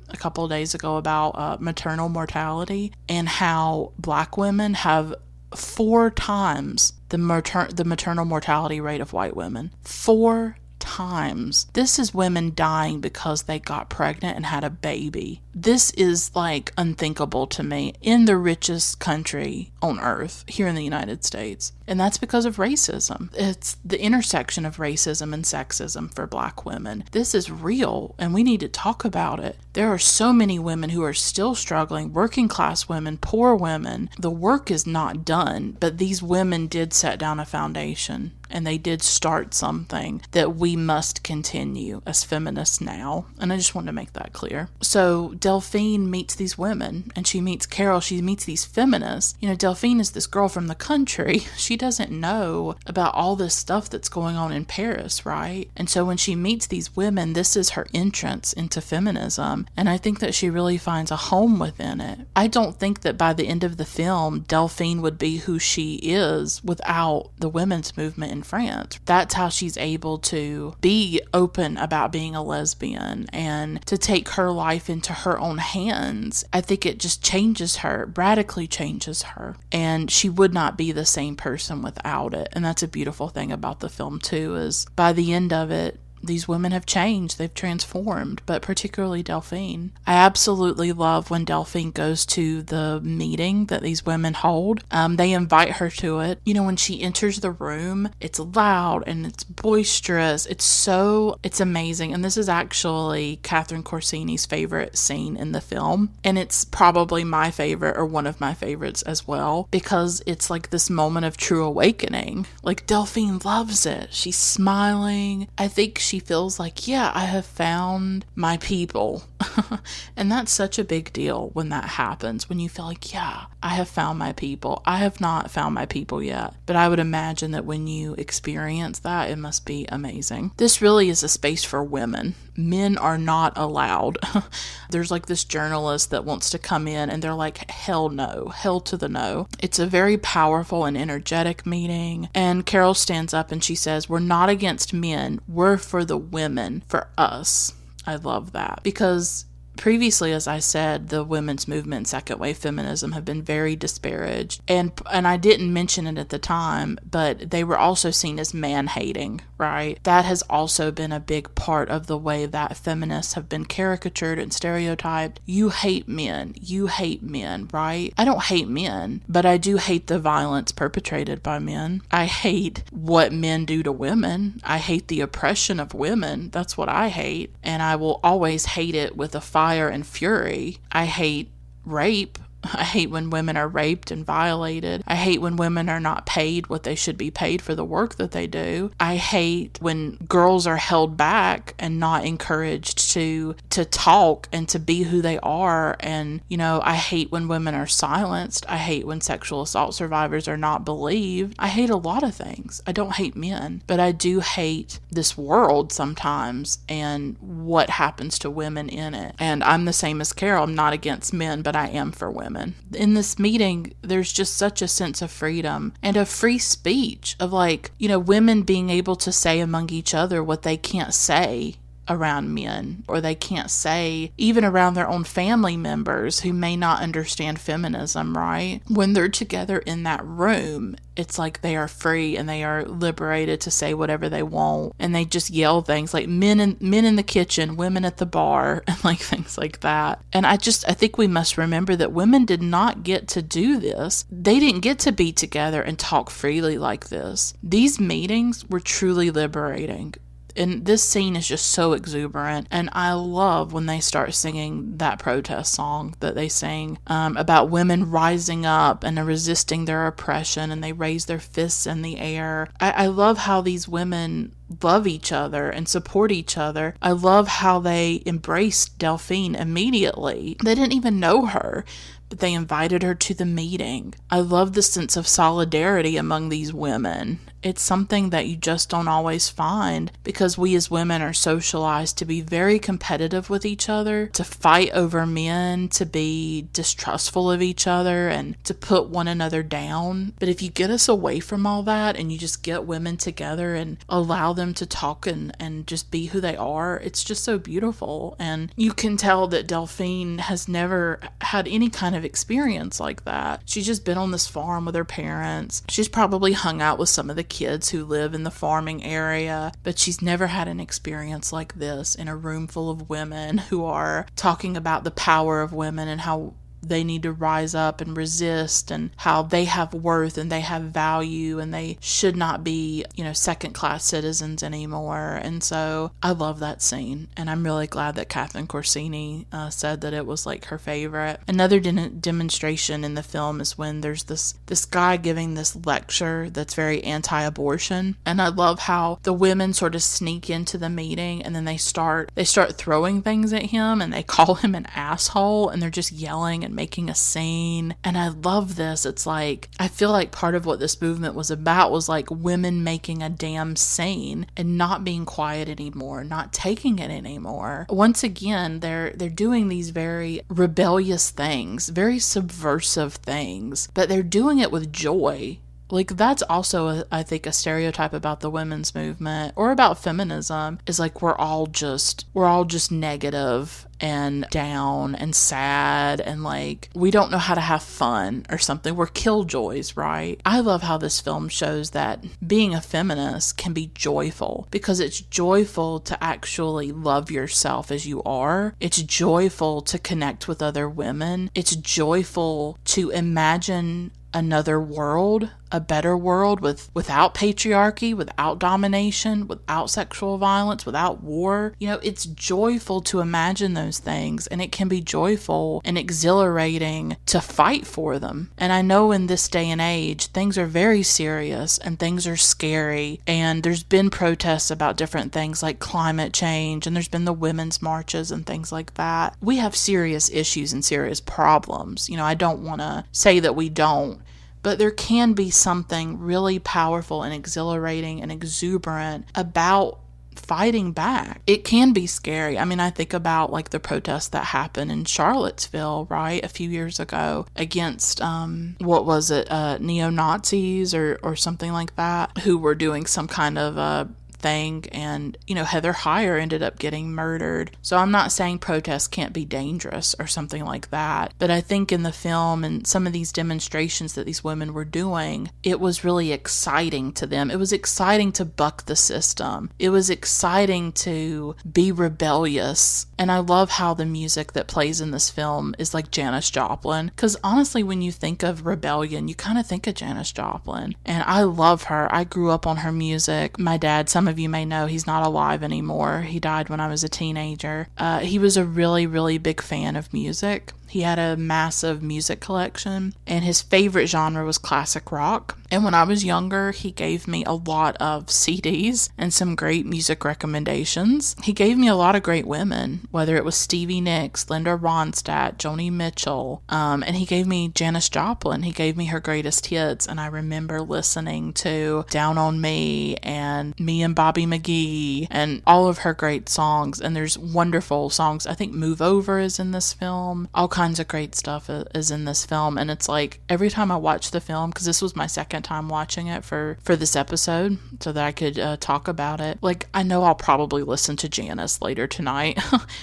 a couple of days ago about maternal mortality and how Black women have 4 times the maternal mortality rate of white women. 4 times. This is women dying because they got pregnant and had a baby. This is like unthinkable to me in the richest country on earth, here in the United States. And that's because of racism. It's the intersection of racism and sexism for Black women. This is real and we need to talk about it. There are so many women who are still struggling, working class women, poor women. The work is not done, but these women did set down a foundation and they did start something that we must continue as feminists now. And I just wanted to make that clear. So Delphine meets these women and she meets Carole. She meets these feminists. You know, Delphine is this girl from the country. She doesn't know about all this stuff that's going on in Paris, right? And so when she meets these women, this is her entrance into feminism. And I think that she really finds a home within it. I don't think that by the end of the film, Delphine would be who she is without the women's movement in France. That's how she's able to be open about being a lesbian and to take her life into her own hands. I think it just changes her, radically changes her. And she would not be the same person without it. And that's a beautiful thing about the film too, is by the end of it, these women have changed, they've transformed, but particularly Delphine. I absolutely love when Delphine goes to the meeting that these women hold. They invite her to it. You know, when she enters the room, it's loud and it's boisterous. It's amazing. And this is actually Catherine Corsini's favorite scene in the film. And it's probably my favorite or one of my favorites as well, because it's like this moment of true awakening. Like, Delphine loves it. She's smiling. I think she feels like, yeah, I have found my people. And that's such a big deal when that happens, when you feel like, yeah, I have found my people. I have not found my people yet, but I would imagine that when you experience that, it must be amazing. This really is a space for women. Men are not allowed. There's like this journalist that wants to come in and they're like, hell no, hell to the no. It's a very powerful and energetic meeting. And Carole stands up and she says, we're not against men, we're for the women, for us. I love that, because previously, as I said, the women's movement and second wave feminism have been very disparaged. And I didn't mention it at the time, but they were also seen as man-hating, right? That has also been a big part of the way that feminists have been caricatured and stereotyped. You hate men, right? I don't hate men, but I do hate the violence perpetrated by men. I hate what men do to women. I hate the oppression of women. That's what I hate. And I will always hate it with a fire and fury. I hate rape. I hate when women are raped and violated. I hate when women are not paid what they should be paid for the work that they do. I hate when girls are held back and not encouraged to talk and to be who they are. And, I hate when women are silenced. I hate when sexual assault survivors are not believed. I hate a lot of things. I don't hate men, but I do hate this world sometimes and what happens to women in it. And I'm the same as Carol. I'm not against men, but I am for women. In this meeting, there's just such a sense of freedom and of free speech of women being able to say among each other what they can't say around men, or they can't say even around their own family members who may not understand feminism, right? When they're together in that room, it's like they are free and they are liberated to say whatever they want, and they just yell things like men in the kitchen, women at the bar, and things like that. And I think we must remember that women did not get to do this. They didn't get to be together and talk freely like this. These meetings were truly liberating. And this scene is just so exuberant. And I love when they start singing that protest song that they sing about women rising up and resisting their oppression, and they raise their fists in the air. I love how these women love each other and support each other. I love how they embraced Delphine immediately. They didn't even know her, but they invited her to the meeting. I love the sense of solidarity among these women. It's something that you just don't always find, because we as women are socialized to be very competitive with each other, to fight over men, to be distrustful of each other, and to put one another down. But if you get us away from all that and you just get women together and allow them to talk and just be who they are, it's just so beautiful. And you can tell that Delphine has never had any kind of experience like that. She's just been on this farm with her parents. She's probably hung out with some of the kids who live in the farming area, but she's never had an experience like this in a room full of women who are talking about the power of women and how they need to rise up and resist, and how they have worth and they have value and they should not be, second-class citizens anymore. And so I love that scene, and I'm really glad that Catherine Corsini said that it was her favorite. Another demonstration in the film is when there's this guy giving this lecture that's very anti-abortion, and I love how the women sort of sneak into the meeting and then they start throwing things at him, and they call him an asshole, and they're just yelling and making a scene. And I love this. It's I feel like part of what this movement was about was women making a damn scene and not being quiet anymore, not taking it anymore. Once again, they're doing these very rebellious things, very subversive things, but they're doing it with joy. That's also, I think, a stereotype about the women's movement or about feminism, is we're all just negative and down and sad, and we don't know how to have fun or something. We're killjoys, right? I love how this film shows that being a feminist can be joyful, because it's joyful to actually love yourself as you are. It's joyful to connect with other women. It's joyful to imagine another world, a better world without patriarchy, without domination, without sexual violence, without war. It's joyful to imagine those things, and it can be joyful and exhilarating to fight for them. And I know in this day and age, things are very serious and things are scary, and there's been protests about different things like climate change, and there's been the women's marches and things like that. We have serious issues and serious problems. I don't want to say that we don't, but there can be something really powerful and exhilarating and exuberant about fighting back. It can be scary. I think about the protests that happened in Charlottesville, right, a few years ago against neo-Nazis or something like that, who were doing some kind of thing. And, Heather Heyer ended up getting murdered. So I'm not saying protests can't be dangerous or something like that. But I think in the film and some of these demonstrations that these women were doing, it was really exciting to them. It was exciting to buck the system. It was exciting to be rebellious. And I love how the music that plays in this film is like Janis Joplin. Because honestly, when you think of rebellion, you kind of think of Janis Joplin. And I love her. I grew up on her music. My dad, some of you may know, he's not alive anymore. He died when I was a teenager. He was a really, really big fan of music. He had a massive music collection, and his favorite genre was classic rock. And when I was younger, he gave me a lot of CDs and some great music recommendations. He gave me a lot of great women, whether it was Stevie Nicks, Linda Ronstadt, Joni Mitchell, and he gave me Janis Joplin. He gave me her greatest hits, and I remember listening to Down on Me and Me and Bobby McGee and all of her great songs. And there's wonderful songs. I think Move Over is in this film. All kinds of great stuff is in this film. And it's like every time I watch the film, because this was my second time watching it for this episode so that I could talk about it, like I know I'll probably listen to Janis later tonight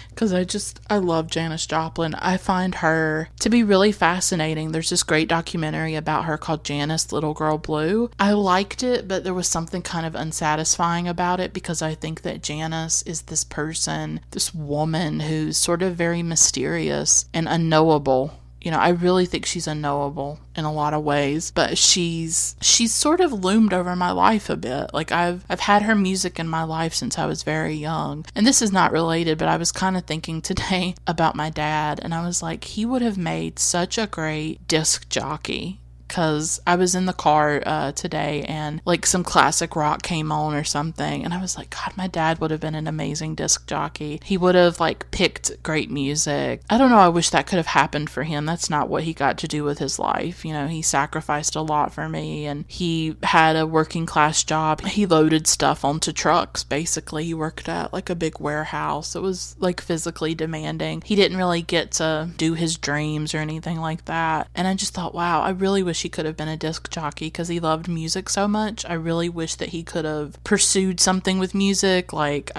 because I love Janis Joplin. I find her to be really fascinating. There's this great documentary about her called Janis, Little Girl Blue. I liked it, but there was something kind of unsatisfying about it because I think that Janis is this person, this woman who's sort of very mysterious and unknowable. I really think she's unknowable in a lot of ways, but she's sort of loomed over my life a bit. Like I've had her music in my life since I was very young. And this is not related, but I was kind of thinking today about my dad, and I was like, he would have made such a great disc jockey. Because I was in the car today and like some classic rock came on or something, and I was like, God, my dad would have been an amazing disc jockey. He would have like picked great music. I don't know, I wish that could have happened for him. That's not what he got to do with his life. He sacrificed a lot for me, and he had a working class job. He loaded stuff onto trucks, basically. He worked at like a big warehouse. It was like physically demanding. He didn't really get to do his dreams or anything like that. And I just thought, wow, I really wish he could have been a disc jockey because he loved music so much. I really wish that he could have pursued something with music. Like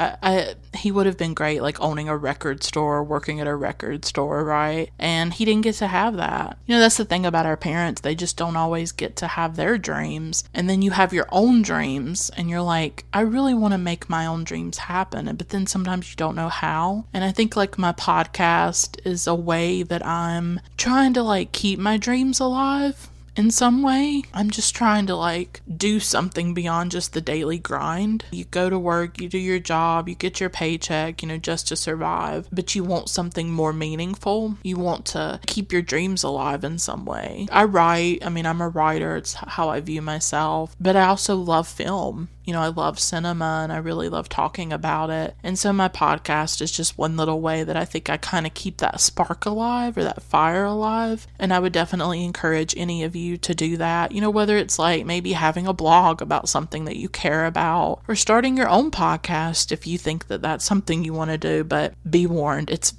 he would have been great, like owning a record store, working at a record store, right? And he didn't get to have that. That's the thing about our parents. They just don't always get to have their dreams. And then you have your own dreams and you're like, I really want to make my own dreams happen. But then sometimes you don't know how. And I think like my podcast is a way that I'm trying to like keep my dreams alive. In some way, I'm just trying to like do something beyond just the daily grind. You go to work, you do your job, you get your paycheck, just to survive, but you want something more meaningful. You want to keep your dreams alive in some way. I write, I'm a writer. It's how I view myself, but I also love film. I love cinema and I really love talking about it. And so my podcast is just one little way that I think I kind of keep that spark alive or that fire alive. And I would definitely encourage any of you to do that. Whether it's like maybe having a blog about something that you care about or starting your own podcast if you think that that's something you want to do. But be warned, it's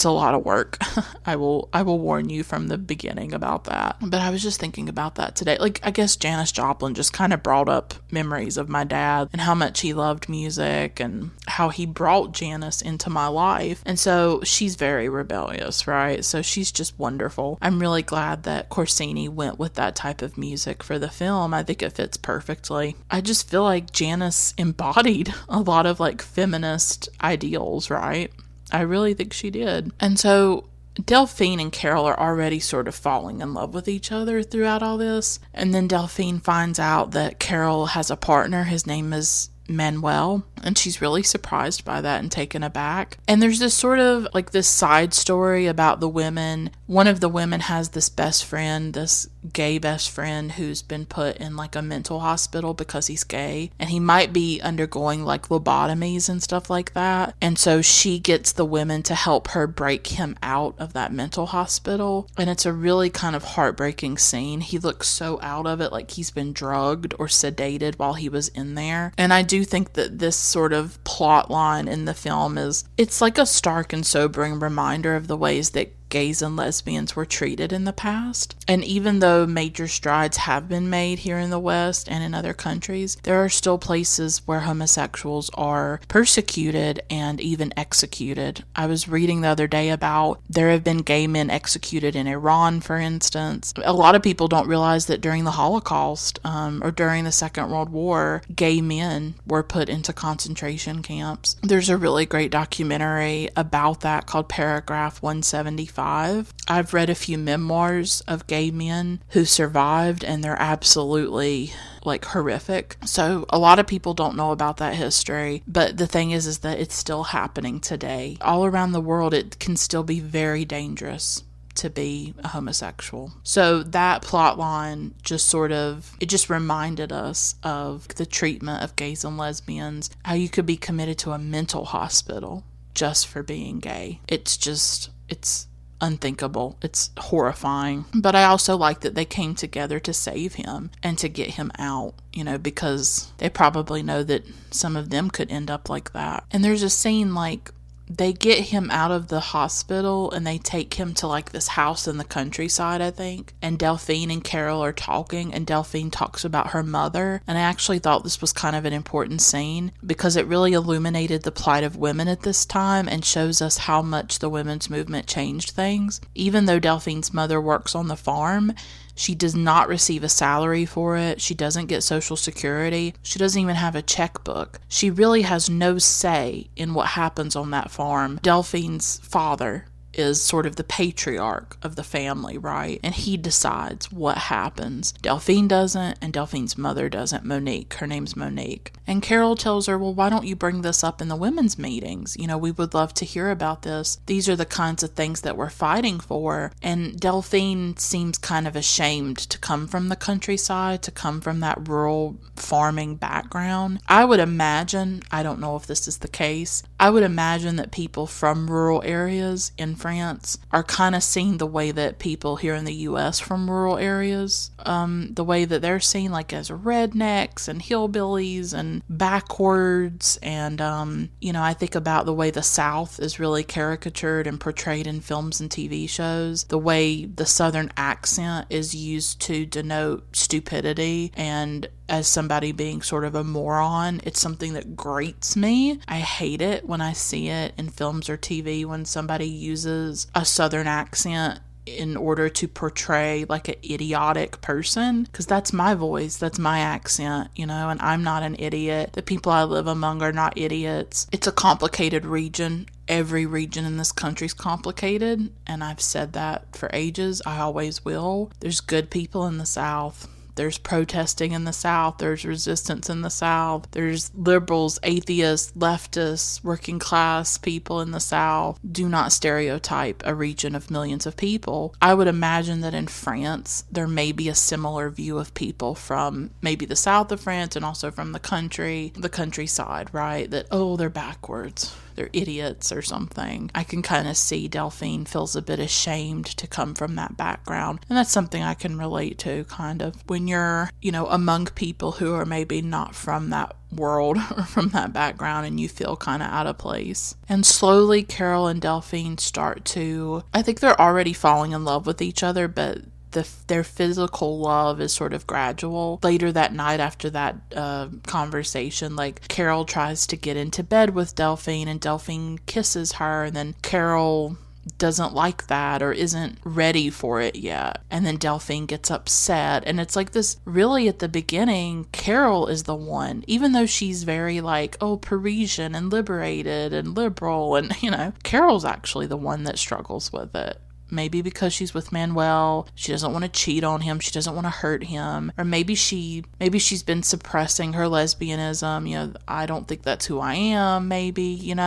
a lot of work. I will warn you from the beginning about that. But I was just thinking about that today. Like, I guess Janis Joplin just kind of brought up memories of my dad and how much he loved music and how he brought Janis into my life. And so she's very rebellious, right? So she's just wonderful. I'm really glad that Corsini went with that type of music for the film. I think it fits perfectly. I just feel like Janis embodied a lot of like feminist ideals, right? I really think she did. And so Delphine and Carole are already sort of falling in love with each other throughout all this. And then Delphine finds out that Carole has a partner. His name is Manuel, and she's really surprised by that and taken aback. And there's this sort of like this side story about the women. One of the women has this best friend, this gay best friend who's been put in like a mental hospital because he's gay, and he might be undergoing like lobotomies and stuff like that. And so she gets the women to help her break him out of that mental hospital, and it's a really kind of heartbreaking scene. He looks so out of it, like he's been drugged or sedated while he was in there. And I do think that this sort of plot line in the film it's like a stark and sobering reminder of the ways that gays and lesbians were treated in the past. And even though major strides have been made here in the West and in other countries, there are still places where homosexuals are persecuted and even executed. I was reading the other day about there have been gay men executed in Iran, for instance. A lot of people don't realize that during the Holocaust or during the Second World War, gay men were put into concentration camps. There's a really great documentary about that called Paragraph 175. I've read a few memoirs of gay men who survived, and they're absolutely horrific. So a lot of people don't know about that history, but the thing is that it's still happening today. All around the world, it can still be very dangerous to be a homosexual. So that plot line just reminded us of the treatment of gays and lesbians, how you could be committed to a mental hospital just for being gay. It's unthinkable. It's horrifying. But I also like that they came together to save him and to get him out, because they probably know that some of them could end up like that. And there's a scene they get him out of the hospital and they take him to this house in the countryside, I think. And Delphine and Carole are talking, and Delphine talks about her mother. And I actually thought this was kind of an important scene because it really illuminated the plight of women at this time and shows us how much the women's movement changed things. Even though Delphine's mother works on the farm, she does not receive a salary for it. She doesn't get Social Security. She doesn't even have a checkbook. She really has no say in what happens on that farm. Delphine's father is sort of the patriarch of the family, right? And he decides what happens. Delphine doesn't, and Delphine's mother doesn't. Monique. Her name's Monique. And Carole tells her, well, why don't you bring this up in the women's meetings? We would love to hear about this. These are the kinds of things that we're fighting for. And Delphine seems kind of ashamed to come from the countryside, to come from that rural farming background. I would imagine, I don't know if this is the case, I would imagine that people from rural areas in France are kind of seen the way that people here in the U.S. from rural areas, the way that they're seen as rednecks and hillbillies and backwards. And, I think about the way the South is really caricatured and portrayed in films and TV shows, the way the Southern accent is used to denote stupidity and as somebody being sort of a moron. It's something that grates me. I hate it when I see it in films or TV when somebody uses a Southern accent in order to portray an idiotic person, because that's my voice, that's my accent, and I'm not an idiot. The people I live among are not idiots. It's a complicated region. Every region in this country is complicated, and I've said that for ages. I always will. There's good people in the South. There's protesting in the South. There's resistance in the South. There's liberals, atheists, leftists, working class people in the South. Do not stereotype a region of millions of people. I would imagine that in France, there may be a similar view of people from maybe the south of France and also from the countryside, right? That, they're backwards. They're idiots or something. I can kind of see Delphine feels a bit ashamed to come from that background. And that's something I can relate to, kind of. When you're, among people who are maybe not from that world or from that background and you feel kind of out of place. And slowly Carole and Delphine start to, I think they're already falling in love with each other, but their physical love is sort of gradual. Later that night after that conversation, Carole tries to get into bed with Delphine and Delphine kisses her, and then Carole doesn't like that or isn't ready for it yet. And then Delphine gets upset, and it's this really at the beginning, Carole is the one, even though she's very Parisian and liberated and liberal, and Carole's actually the one that struggles with it. Maybe because she's with Manuel, she doesn't want to cheat on him, she doesn't want to hurt him, or maybe she's been suppressing her lesbianism. I don't think that's who I am, maybe, in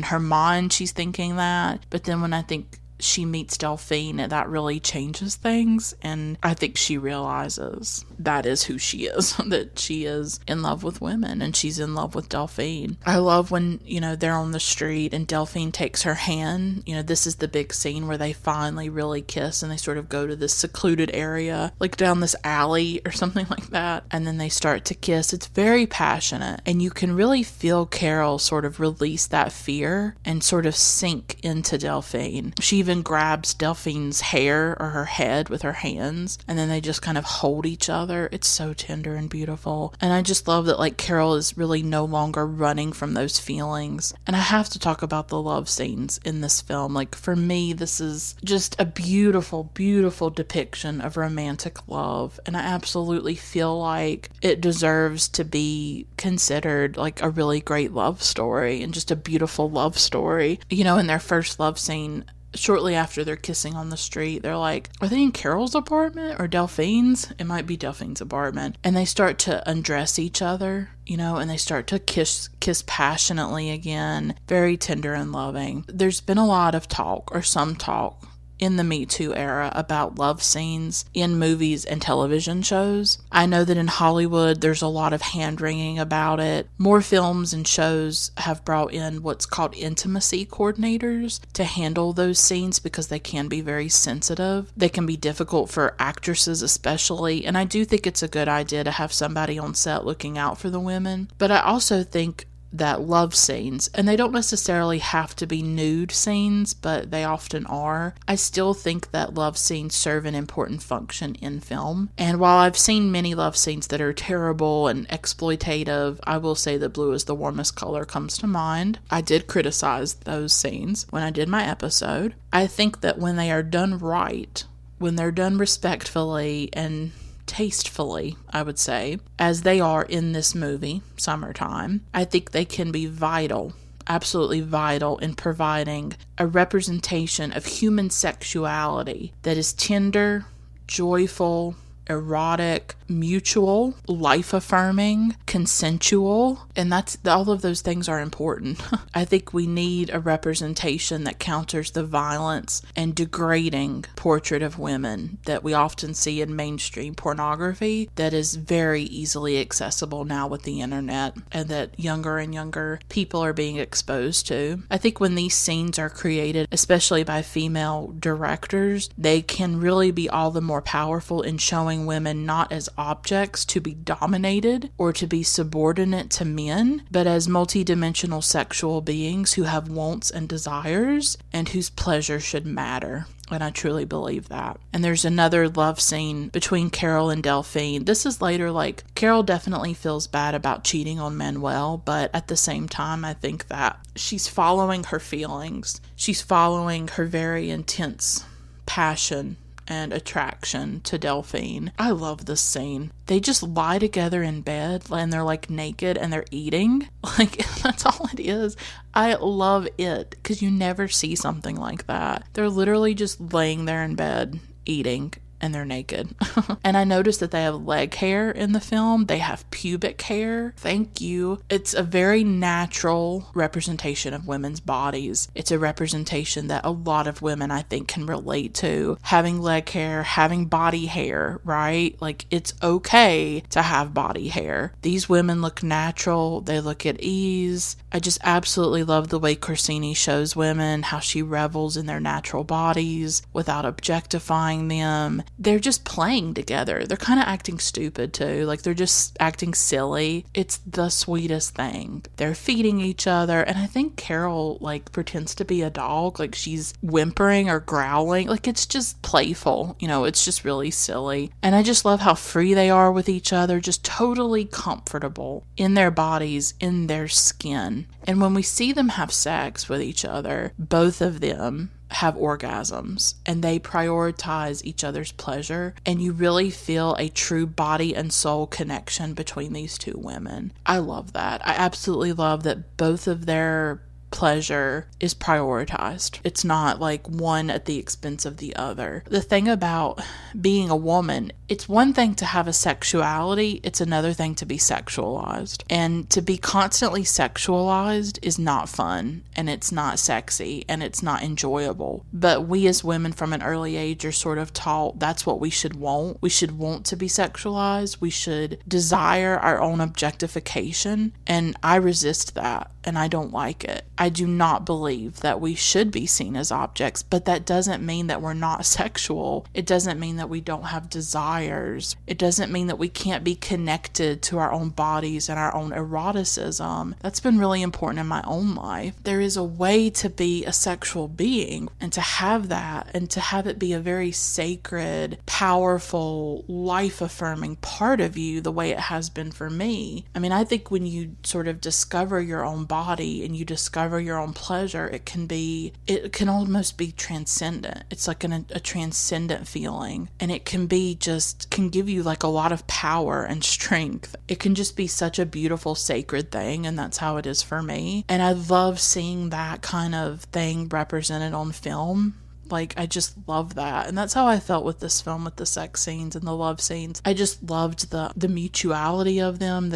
her mind she's thinking that. But then when I think she meets Delphine, that really changes things, and I think she realizes that is who she is, that she is in love with women and she's in love with Delphine. I love when, they're on the street and Delphine takes her hand. This is the big scene where they finally really kiss and they sort of go to this secluded area, down this alley or something like that, and then they start to kiss. It's very passionate, and you can really feel Carole sort of release that fear and sort of sink into Delphine. She even even grabs Delphine's hair or her head with her hands, and then they just kind of hold each other. It's so tender and beautiful. And I just love that, like, Carole is really no longer running from those feelings. And I have to talk about the love scenes in this film. Like, for me, this is just a beautiful, beautiful depiction of romantic love. And I absolutely feel like it deserves to be considered like a really great love story and just a beautiful love story. You know, in their first love scene, shortly after they're kissing on the street, they're like, are they in Carole's apartment or Delphine's? It might be Delphine's apartment. And they start to undress each other, you know, and they start to kiss passionately again. Very tender and loving. There's been a lot of talk, or some talk, in the Me Too era about love scenes in movies and television shows. I know that in Hollywood there's a lot of hand-wringing about it. More films and shows have brought in what's called intimacy coordinators to handle those scenes because they can be very sensitive. They can be difficult for actresses especially, and I do think it's a good idea to have somebody on set looking out for the women. But I also think that love scenes, and they don't necessarily have to be nude scenes, but they often are. I still think that love scenes serve an important function in film. And while I've seen many love scenes that are terrible and exploitative, I will say that Blue is the Warmest Color comes to mind. I did criticize those scenes when I did my episode. I think that when they are done right, when they're done respectfully and tastefully, I would say, as they are in this movie, Summertime, I think they can be vital, absolutely vital in providing a representation of human sexuality that is tender, joyful, erotic, mutual, life-affirming, consensual, and all of those things are important. I think we need a representation that counters the violence and degrading portrait of women that we often see in mainstream pornography that is very easily accessible now with the internet and that younger and younger people are being exposed to. I think when these scenes are created, especially by female directors, they can really be all the more powerful in showing women not as objects to be dominated or to be subordinate to men, but as multidimensional sexual beings who have wants and desires and whose pleasure should matter. And I truly believe that. And there's another love scene between Carole and Delphine. This is later, like, Carole definitely feels bad about cheating on Manuel, but at the same time, I think that she's following her feelings. She's following her very intense passion and attraction to Delphine. I love this scene. They just lie together in bed and they're like naked and they're eating. Like, that's all it is. I love it because you never see something like that. They're literally just laying there in bed eating and they're naked. And I noticed that they have leg hair in the film. They have pubic hair. Thank you. It's a very natural representation of women's bodies. It's a representation that a lot of women, I think, can relate to. Having leg hair, having body hair, right? Like, it's okay to have body hair. These women look natural. They look at ease. I just absolutely love the way Corsini shows women, how she revels in their natural bodies without objectifying them. They're just playing together. They're kind of acting stupid too. Like, they're just acting silly. It's the sweetest thing. They're feeding each other. And I think Carole, like, pretends to be a dog. Like, she's whimpering or growling. Like, it's just playful. You know, it's just really silly. And I just love how free they are with each other. Just totally comfortable in their bodies, in their skin. And when we see them have sex with each other, both of them have orgasms and they prioritize each other's pleasure, and you really feel a true body and soul connection between these two women. I love that. I absolutely love that both of their pleasure is prioritized. It's not like one at the expense of the other. The thing about being a woman, it's one thing to have a sexuality, it's another thing to be sexualized. And to be constantly sexualized is not fun, and it's not sexy, and it's not enjoyable. But we as women from an early age are sort of taught that's what we should want. We should want to be sexualized. We should desire our own objectification. And I resist that, and I don't like it. I do not believe that we should be seen as objects, but that doesn't mean that we're not sexual. It doesn't mean that we don't have desires. It doesn't mean that we can't be connected to our own bodies and our own eroticism. That's been really important in my own life. There is a way to be a sexual being, and to have that, and to have it be a very sacred, powerful, life-affirming part of you the way it has been for me. I mean, I think when you sort of discover your own body and you discover your own pleasure, it can almost be transcendent. It's like a transcendent feeling, and it can give you like a lot of power and strength. It can just be such a beautiful, sacred thing, and that's how it is for me. And I love seeing that kind of thing represented on film. Like, I just love that. And that's how I felt with this film, with the sex scenes and the love scenes. I just loved the mutuality of them,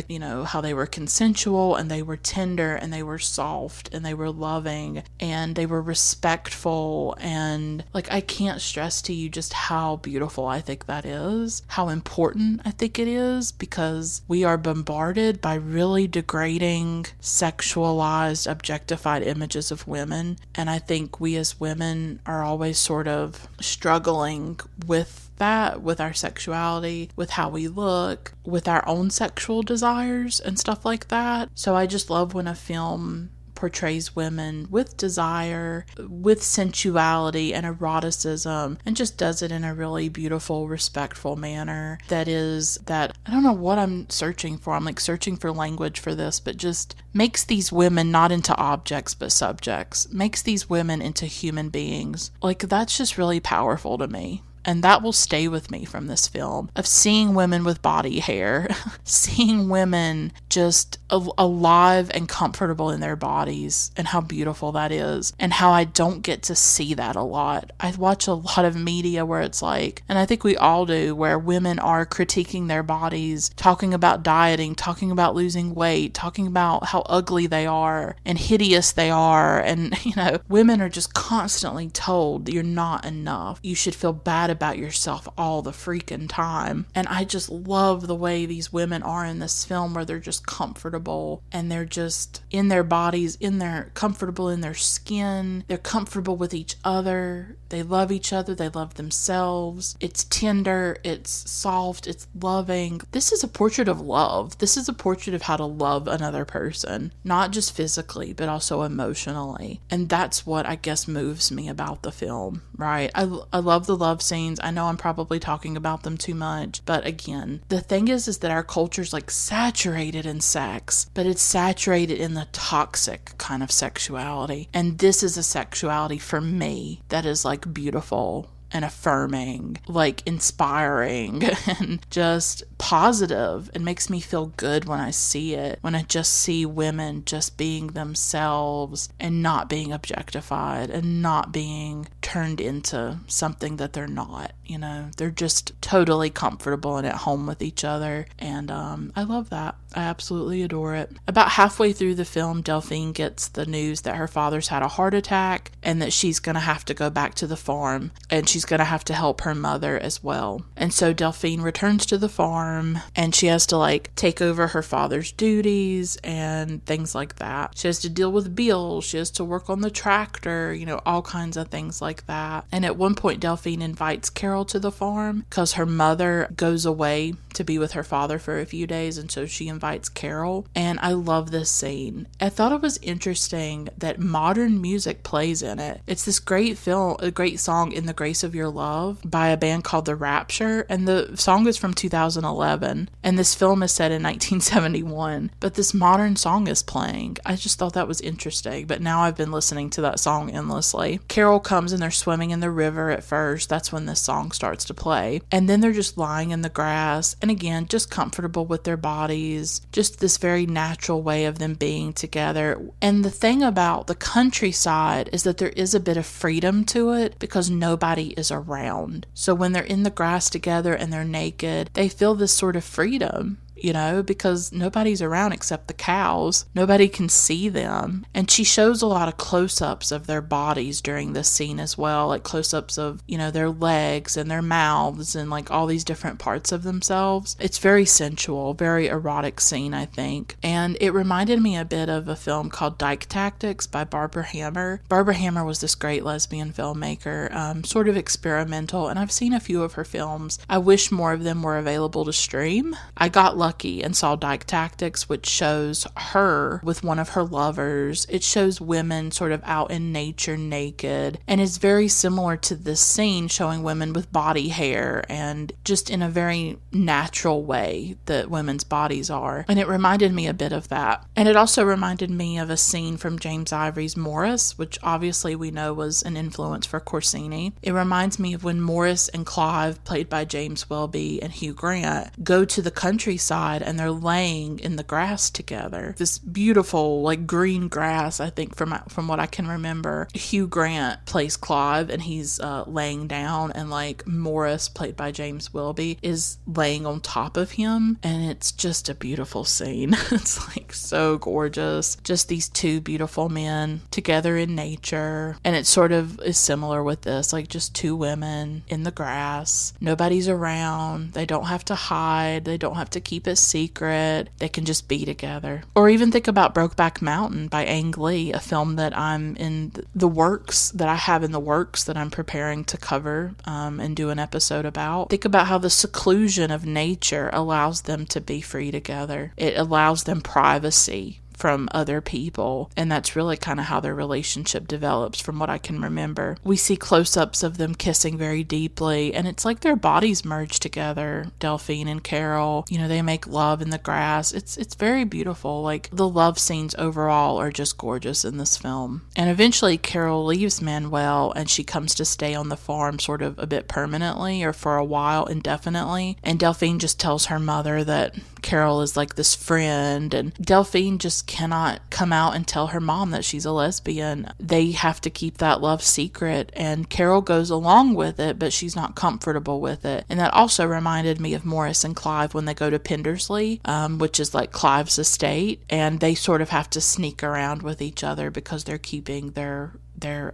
how they were consensual, and they were tender, and they were soft, and they were loving, and they were respectful. And like, I can't stress to you just how beautiful I think that is, how important I think it is, because we are bombarded by really degrading, sexualized, objectified images of women. And I think we as women are always sort of struggling with that, with our sexuality, with how we look, with our own sexual desires and stuff like that. So I just love when a film portrays women with desire, with sensuality and eroticism, and just does it in a really beautiful, respectful manner. I don't know what I'm searching for. I'm like searching for language for this, but just makes these women not into objects but subjects, makes these women into human beings. Like, that's just really powerful to me. And that will stay with me from this film, of seeing women with body hair, seeing women just alive and comfortable in their bodies, and how beautiful that is, and how I don't get to see that a lot. I watch a lot of media where it's like, and I think we all do, where women are critiquing their bodies, talking about dieting, talking about losing weight, talking about how ugly they are and hideous they are. And, women are just constantly told you're not enough. You should feel bad about yourself all the freaking time. And I just love the way these women are in this film, where they're just comfortable, and they're just in their bodies, comfortable in their skin. They're comfortable with each other. They love each other. They love themselves. It's tender. It's soft. It's loving. This is a portrait of love. This is a portrait of how to love another person, not just physically, but also emotionally. And that's what I guess moves me about the film, right? I love the love scenes. I know I'm probably talking about them too much, but again, the thing is that our culture's like saturated in sex, but it's saturated in the toxic kind of sexuality. And this is a sexuality for me that is like beautiful and affirming, like inspiring, and just positive. It makes me feel good when I see it, when I just see women just being themselves and not being objectified and not being turned into something that they're not. They're just totally comfortable and at home with each other, and I love that. I absolutely adore it. About halfway through the film, Delphine gets the news that her father's had a heart attack, and that she's gonna have to go back to the farm, and she's gonna have to help her mother as well. And so Delphine returns to the farm, and she has to take over her father's duties and things like that. She has to deal with bills, she has to work on the tractor, all kinds of things like that. And at one point, Delphine invites Carole to the farm because her mother goes away to be with her father for a few days, and so she invites Carole. And I love this scene. I thought it was interesting that modern music plays in it. It's this great song, In the Grace of Your Love, by a band called The Rapture, and the song is from 2011, and this film is set in 1971, but this modern song is playing. I just thought that was interesting, but now I've been listening to that song endlessly. Carole comes, and they're swimming in the river at first. That's when this song starts to play, and then they're just lying in the grass, and again, just comfortable with their bodies, just this very natural way of them being together. And the thing about the countryside is that there is a bit of freedom to it because nobody is around. So when they're in the grass together and they're naked, they feel this sort of freedom. because nobody's around except the cows. Nobody can see them. And she shows a lot of close-ups of their bodies during this scene as well, like close-ups of, their legs and their mouths and like all these different parts of themselves. It's very sensual, very erotic scene, I think. And it reminded me a bit of a film called Dyke Tactics by Barbara Hammer. Barbara Hammer was this great lesbian filmmaker, sort of experimental, and I've seen a few of her films. I wish more of them were available to stream. I got lucky and saw Dyke Tactics, which shows her with one of her lovers. It shows women sort of out in nature naked, and is very similar to this scene, showing women with body hair and just in a very natural way that women's bodies are. And it reminded me a bit of that. And it also reminded me of a scene from James Ivory's Morris, which obviously we know was an influence for Corsini. It reminds me of when Morris and Clive, played by James Welby and Hugh Grant, go to the countryside and they're laying in the grass together. This beautiful, like green grass, I think from what I can remember. Hugh Grant plays Clive and he's laying down, and like Morris, played by James Welby, is laying on top of him, and it's just a beautiful scene. It's like so gorgeous. Just these two beautiful men together in nature, and it sort of is similar with this, like just two women in the grass. Nobody's around. They don't have to hide. They don't have to keep it secret. They can just be together. Or even think about Brokeback Mountain by Ang Lee, a film that I'm in the works, that I have in the works that I'm preparing to cover and do an episode about. Think about how the seclusion of nature allows them to be free together. It allows them privacy from other people, and that's really kind of how their relationship develops from what I can remember. We see close-ups of them kissing very deeply, and it's like their bodies merge together. Delphine and Carole, they make love in the grass. It's very beautiful. Like, the love scenes overall are just gorgeous in this film. And eventually Carole leaves Manuel and she comes to stay on the farm sort of a bit permanently, or for a while, indefinitely, and Delphine just tells her mother that Carole is like this friend, and Delphine just cannot come out and tell her mom that she's a lesbian. They have to keep that love secret, and Carole goes along with it, but she's not comfortable with it. And that also reminded me of Morris and Clive when they go to Pendersley, which is like Clive's estate, and they sort of have to sneak around with each other because they're keeping their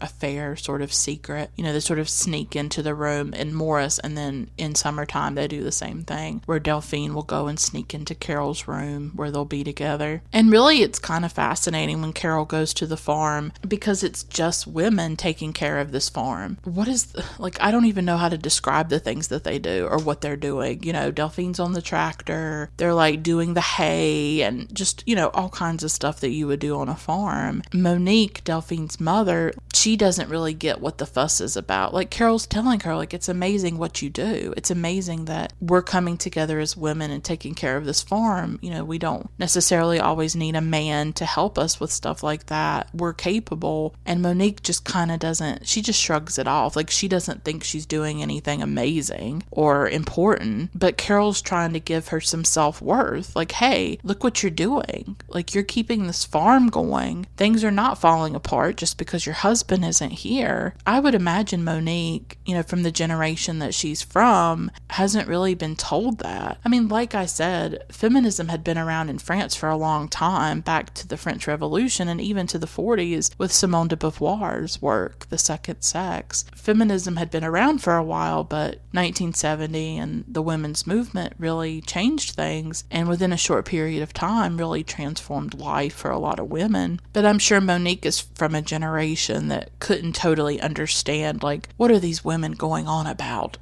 affair sort of secret. They sort of sneak into the room in Morris, and then in Summertime they do the same thing, where Delphine will go and sneak into Carole's room where they'll be together. And really it's kind of fascinating when Carole goes to the farm, because it's just women taking care of this farm. I don't even know how to describe the things that they do or what they're doing. Delphine's on the tractor, they're like doing the hay and just, all kinds of stuff that you would do on a farm. Monique, Delphine's mother, she doesn't really get what the fuss is about. Like, Carole's telling her, like, it's amazing what you do. It's amazing that we're coming together as women and taking care of this farm. We don't necessarily always need a man to help us with stuff like that. We're capable. And Monique just kind of she just shrugs it off. Like, she doesn't think she's doing anything amazing or important. But Carole's trying to give her some self-worth. Like, hey, look what you're doing. Like, you're keeping this farm going. Things are not falling apart just because your husband isn't here. I would imagine Monique, from the generation that she's from, hasn't really been told that. I mean, like I said, feminism had been around in France for a long time, back to the French Revolution and even to the 40s with Simone de Beauvoir's work, The Second Sex. Feminism had been around for a while, but 1970 and the women's movement really changed things, and within a short period of time really transformed life for a lot of women. But I'm sure Monique is from a generation that couldn't totally understand, like, what are these women going on about?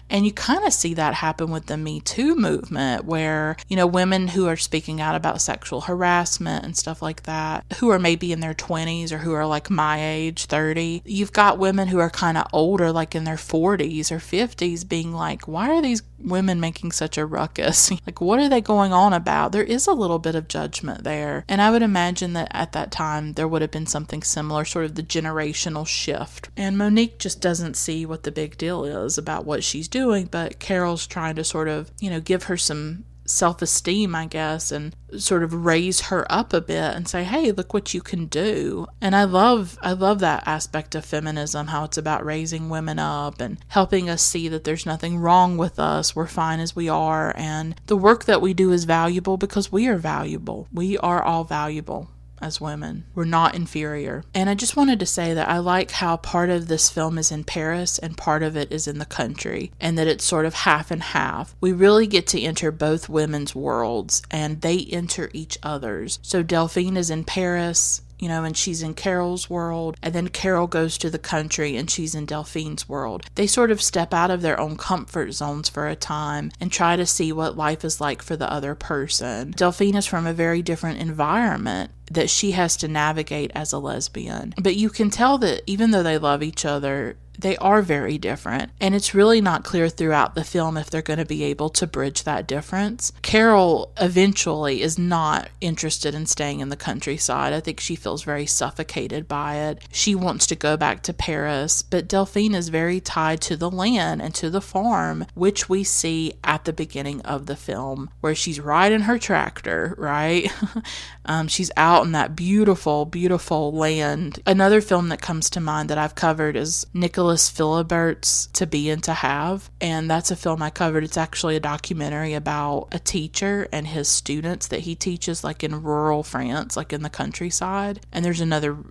And you kind of see that happen with the Me Too movement, where, women who are speaking out about sexual harassment and stuff like that, who are maybe in their 20s or who are like my age, 30. You've got women who are kind of older, like in their 40s or 50s, being like, why are these women making such a ruckus? Like, what are they going on about? There is a little bit of judgment there. And I would imagine that at that time there would have been something similar, sort of the generational shift. And Monique just doesn't see what the big deal is about what she's doing, but Carole's trying to sort of, give her some self-esteem, I guess, and sort of raise her up a bit and say, hey, look what you can do. And I love that aspect of feminism, how it's about raising women up and helping us see that there's nothing wrong with us. We're fine as we are, and the work that we do is valuable because we are valuable. We are all valuable. As women, we're not inferior. And I just wanted to say that I like how part of this film is in Paris and part of it is in the country, and that it's sort of half and half. We really get to enter both women's worlds, and they enter each other's. So Delphine is in Paris, and she's in Carole's world, and then Carole goes to the country and she's in Delphine's world. They sort of step out of their own comfort zones for a time and try to see what life is like for the other person. Delphine is from a very different environment that she has to navigate as a lesbian. But you can tell that even though they love each other, they are very different, and it's really not clear throughout the film if they're going to be able to bridge that difference. Carole eventually is not interested in staying in the countryside. I think she feels very suffocated by it. She wants to go back to Paris, but Delphine is very tied to the land and to the farm, which we see at the beginning of the film, where she's riding her tractor, right? She's out in that beautiful, beautiful land. Another film that comes to mind that I've covered is Nicholas Philibert's To Be and to Have, and that's a film I covered. It's actually a documentary about a teacher and his students that he teaches like in rural France, like in the countryside. And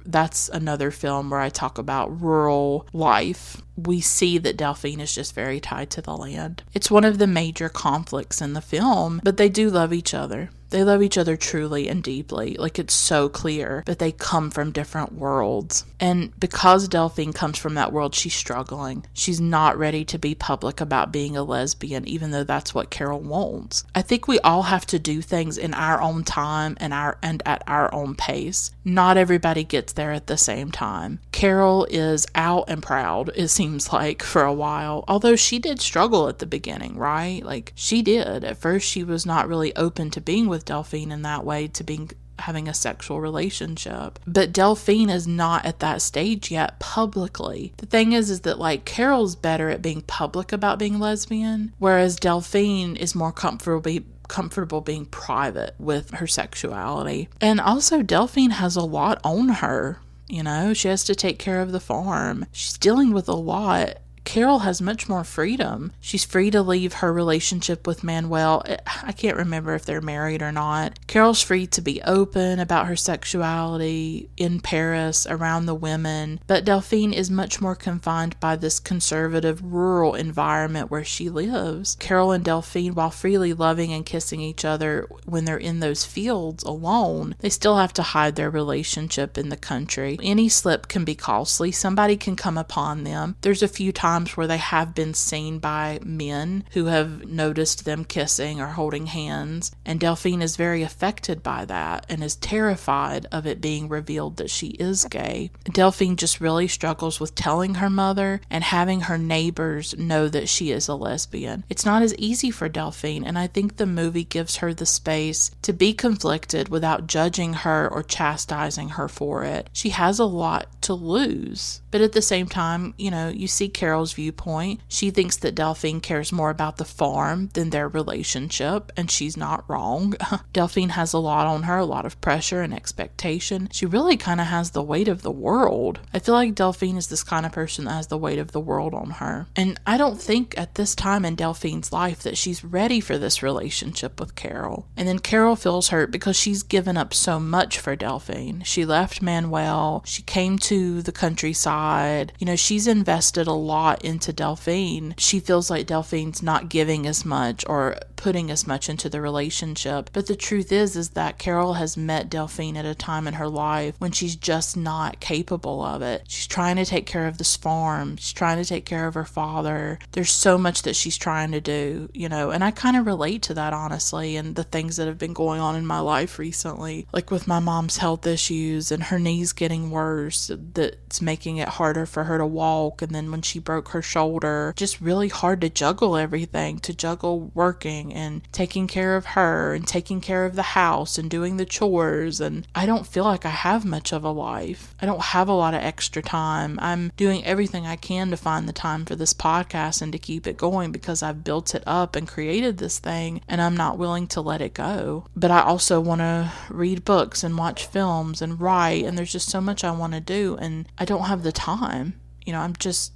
that's another film where I talk about rural life. We see that Delphine is just very tied to the land. It's one of the major conflicts in the film, but they do love each other. They love each other truly and deeply. Like, it's so clear, but they come from different worlds. And because Delphine comes from that world, she's struggling. She's not ready to be public about being a lesbian, even though that's what Carole wants. I think we all have to do things in our own time and at our own pace. Not everybody gets there at the same time. Carole is out and proud, it seems like, for a while. Although she did struggle at the beginning, right? Like, she did. At first, she was not really open to being with Delphine in that way, to having a sexual relationship. But Delphine is not at that stage yet publicly. The thing is that like Carole's better at being public about being lesbian, whereas Delphine is more comfortable being private with her sexuality. And also Delphine has a lot on her. She has to take care of the farm. She's dealing with a lot. Carole has much more freedom. She's free to leave her relationship with Manuel. I can't remember if they're married or not. Carole's free to be open about her sexuality in Paris, around the women, but Delphine is much more confined by this conservative rural environment where she lives. Carole and Delphine, while freely loving and kissing each other when they're in those fields alone, they still have to hide their relationship in the country. Any slip can be costly. Somebody can come upon them. There's a few times where they have been seen by men who have noticed them kissing or holding hands, and Delphine is very affected by that and is terrified of it being revealed that she is gay. Delphine just really struggles with telling her mother and having her neighbors know that she is a lesbian. It's not as easy for Delphine, and I think the movie gives her the space to be conflicted without judging her or chastising her for it. She has a lot to lose, but at the same time, you see Carole's viewpoint. She thinks that Delphine cares more about the farm than their relationship, and she's not wrong. Delphine has a lot on her, a lot of pressure and expectation. She really kind of has the weight of the world. I feel like Delphine is this kind of person that has the weight of the world on her. And I don't think at this time in Delphine's life that she's ready for this relationship with Carole. And then Carole feels hurt because she's given up so much for Delphine. She left Manuel. She came to the countryside. She's invested a lot into Delphine. She feels like Delphine's not giving as much or putting as much into the relationship. But the truth is that Carole has met Delphine at a time in her life when she's just not capable of it. She's trying to take care of this farm. She's trying to take care of her father. There's so much that she's trying to do, and I kind of relate to that, honestly, and the things that have been going on in my life recently, like with my mom's health issues and her knees getting worse, that's making it harder for her to walk. And then when she broke her shoulder, just really hard to juggle everything, to juggle working cooking and taking care of her and taking care of the house and doing the chores, and I don't feel like I have much of a life. I don't have a lot of extra time. I'm doing everything I can to find the time for this podcast and to keep it going because I've built it up and created this thing, and I'm not willing to let it go. But I also want to read books and watch films and write, and there's just so much I want to do, and I don't have the time. I'm just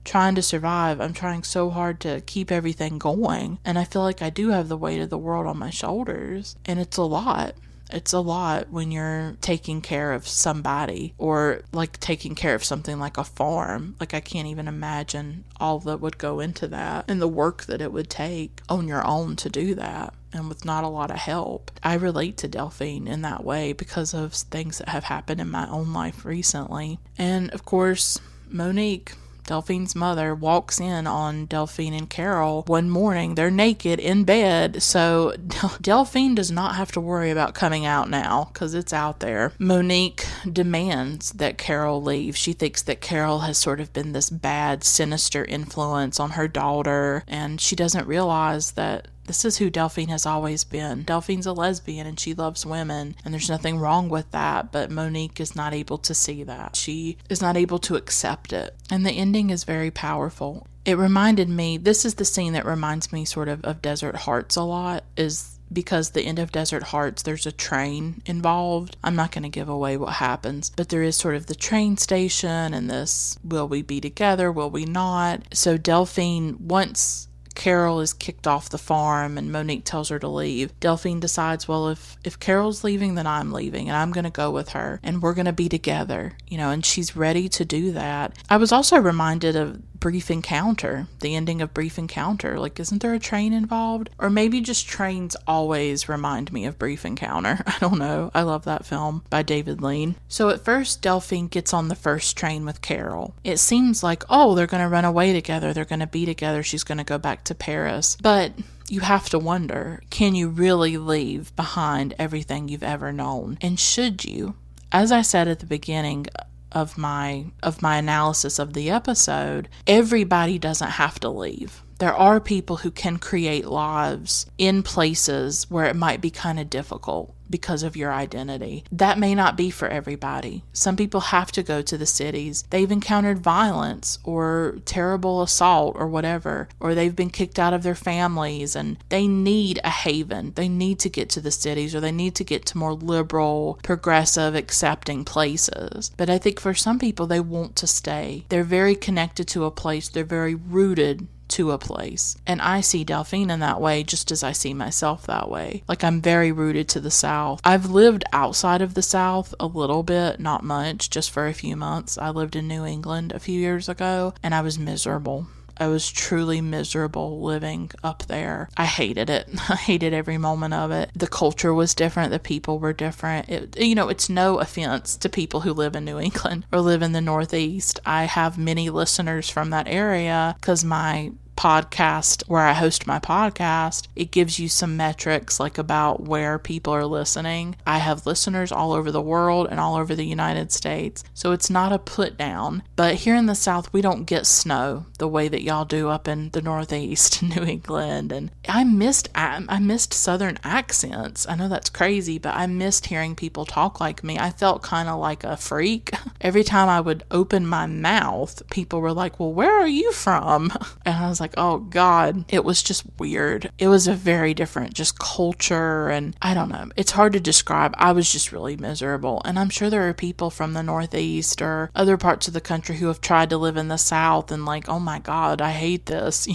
trying to survive. I'm trying so hard to keep everything going, and I feel like I do have the weight of the world on my shoulders, and it's a lot. It's a lot when you're taking care of somebody, or like taking care of something like a farm. Like, I can't even imagine all that would go into that and the work that it would take on your own to do that, and with not a lot of help. I relate to Delphine in that way because of things that have happened in my own life recently. And of course, Monique, Delphine's mother, walks in on Delphine and Carole one morning. They're naked in bed, so Delphine does not have to worry about coming out now because it's out there. Monique demands that Carole leave. She thinks that Carole has sort of been this bad, sinister influence on her daughter, and she doesn't realize that this is who Delphine has always been. Delphine's a lesbian and she loves women, and there's nothing wrong with that, but Monique is not able to see that. She is not able to accept it. And the ending is very powerful. It reminded me, this is the scene that reminds me sort of Desert Hearts a lot, is because the end of Desert Hearts, there's a train involved. I'm not going to give away what happens, but there is sort of the train station and this, will we be together, will we not? So Delphine, once Carole is kicked off the farm and Monique tells her to leave, Delphine decides, well, if Carole's leaving, then I'm leaving, and I'm going to go with her, and we're going to be together, and she's ready to do that. I was also reminded of Brief Encounter, the ending of Brief Encounter. Like, isn't there a train involved? Or maybe just trains always remind me of Brief Encounter. I don't know. I love that film by David Lean. So at first, Delphine gets on the first train with Carole. It seems like, oh, they're going to run away together. They're going to be together. She's going to go back to Paris. But you have to wonder, can you really leave behind everything you've ever known? And should you? As I said at the beginning of my analysis of the episode, everybody doesn't have to leave. There are people who can create lives in places where it might be kind of difficult because of your identity. That may not be for everybody. Some people have to go to the cities. They've encountered violence or terrible assault or whatever, or they've been kicked out of their families and they need a haven. They need to get to the cities, or they need to get to more liberal, progressive, accepting places. But I think for some people, they want to stay. They're very connected to a place. They're very rooted to a place. And I see Delphine in that way, just as I see myself that way. Like, I'm very rooted to the South. I've lived outside of the South a little bit, not much, just for a few months. I lived in New England a few years ago, and I was miserable. I was truly miserable living up there. I hated it. I hated every moment of it. The culture was different. The people were different. It's no offense to people who live in New England or live in the Northeast. I have many listeners from that area because my podcast, where I host my podcast, it gives you some metrics like about where people are listening. I have listeners all over the world and all over the United States, so it's not a put down. But here in the South, we don't get snow the way that y'all do up in the Northeast, New England, and I missed Southern accents. I know that's crazy, but I missed hearing people talk like me. I felt kind of like a freak. Every time I would open my mouth, people were like, well, where are you from? And I was like, oh God, it was just weird. It was a very different just culture, and I don't know. It's hard to describe. I was just really miserable. And I'm sure there are people from the Northeast or other parts of the country who have tried to live in the South and like, oh my God, I hate this.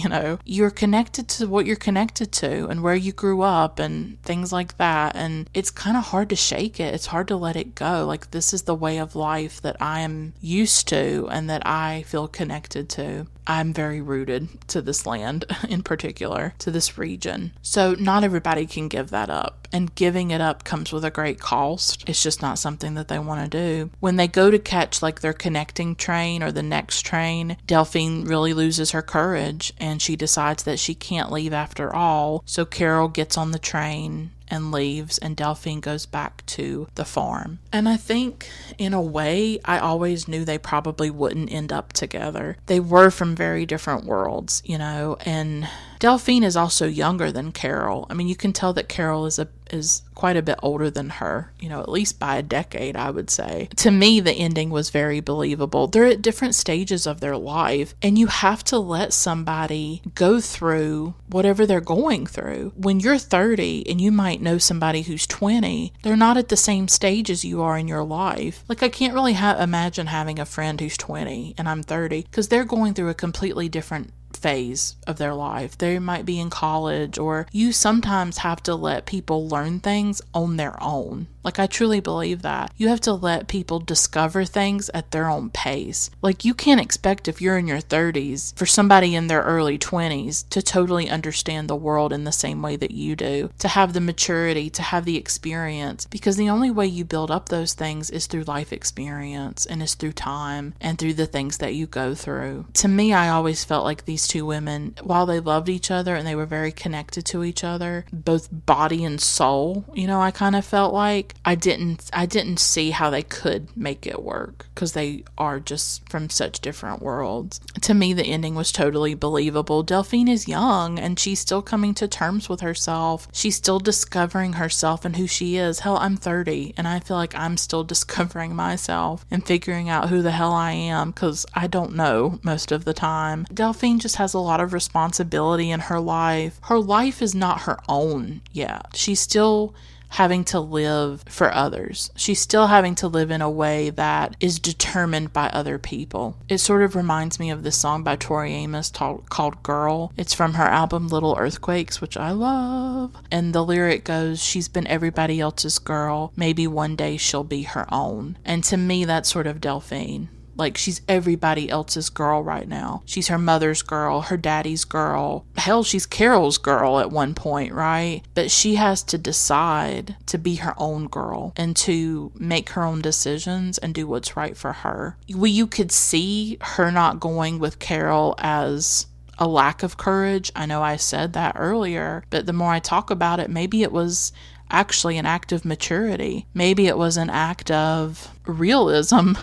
You're connected to what you're connected to and where you grew up and things like that. And it's kind of hard to shake it. It's hard to let it go. Like, this is the way of life that I am used to and that I feel connected to. I'm very rooted to this land in particular, to this region. So not everybody can give that up. And giving it up comes with a great cost. It's just not something that they want to do. When they go to catch like their connecting train or the next train, Delphine really loses her courage and she decides that she can't leave after all. So Carole gets on the train and leaves, and Delphine goes back to the farm. And I think, in a way, I always knew they probably wouldn't end up together. They were from very different worlds, and Delphine is also younger than Carole. I mean, you can tell that Carole is quite a bit older than her, at least by a decade, I would say. To me, the ending was very believable. They're at different stages of their life, and you have to let somebody go through whatever they're going through. When you're 30 and you might know somebody who's 20, they're not at the same stage as you are in your life. Like, I can't really imagine having a friend who's 20 and I'm 30, because they're going through a completely different phase of their life. They might be in college, or you sometimes have to let people learn things on their own. Like, I truly believe that. You have to let people discover things at their own pace. Like, you can't expect, if you're in your 30s, for somebody in their early 20s to totally understand the world in the same way that you do, to have the maturity, to have the experience, because the only way you build up those things is through life experience, and is through time, and through the things that you go through. To me, I always felt like these two women, while they loved each other and they were very connected to each other, both body and soul, I kind of felt like I didn't see how they could make it work, because they are just from such different worlds. To me, the ending was totally believable. Delphine is young and she's still coming to terms with herself. She's still discovering herself and who she is. Hell, I'm 30 and I feel like I'm still discovering myself and figuring out who the hell I am, because I don't know most of the time. Delphine just has a lot of responsibility in her life. Her life is not her own yet. She's still having to live for others. She's still having to live in a way that is determined by other people. It sort of reminds me of this song by Tori Amos called Girl. It's from her album Little Earthquakes, which I love. And the lyric goes, "She's been everybody else's girl. Maybe one day she'll be her own." And to me, that's sort of Delphine. Like, she's everybody else's girl right now. She's her mother's girl, her daddy's girl. Hell, she's Carole's girl at one point, right? But she has to decide to be her own girl and to make her own decisions and do what's right for her. You could see her not going with Carole as a lack of courage. I know I said that earlier, but the more I talk about it, maybe it was actually an act of maturity. Maybe it was an act of realism,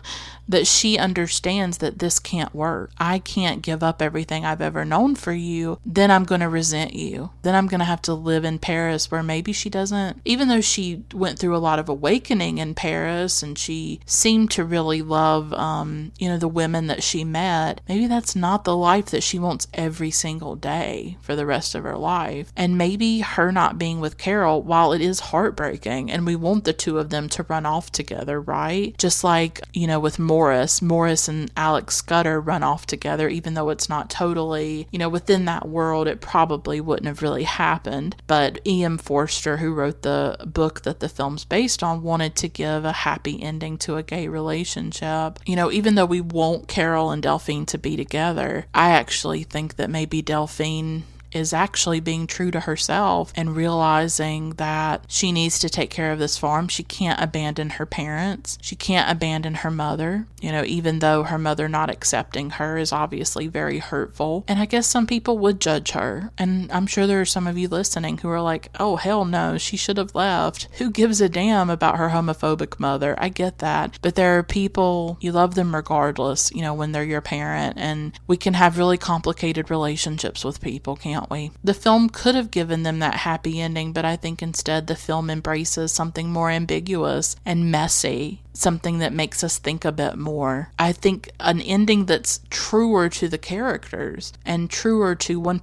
that she understands that this can't work. I can't give up everything I've ever known for you. Then I'm going to resent you. Then I'm going to have to live in Paris, where maybe she doesn't, even though she went through a lot of awakening in Paris and she seemed to really love, the women that she met, maybe that's not the life that she wants every single day for the rest of her life. And maybe her not being with Carole, while it is heartbreaking and we want the two of them to run off together, right? Just like, with Morris and Alex Scudder run off together, even though it's not totally, within that world, it probably wouldn't have really happened. But E.M. Forster, who wrote the book that the film's based on, wanted to give a happy ending to a gay relationship. Even though we want Carole and Delphine to be together, I actually think that maybe Delphine is actually being true to herself and realizing that she needs to take care of this farm. She can't abandon her parents. She can't abandon her mother, even though her mother not accepting her is obviously very hurtful. And I guess some people would judge her. And I'm sure there are some of you listening who are like, oh, hell no, she should have left. Who gives a damn about her homophobic mother? I get that. But there are people, you love them regardless, when they're your parent. And we can have really complicated relationships with people, can't we? The film could have given them that happy ending, but I think instead the film embraces something more ambiguous and messy, something that makes us think a bit more. I think an ending that's truer to the characters and truer to one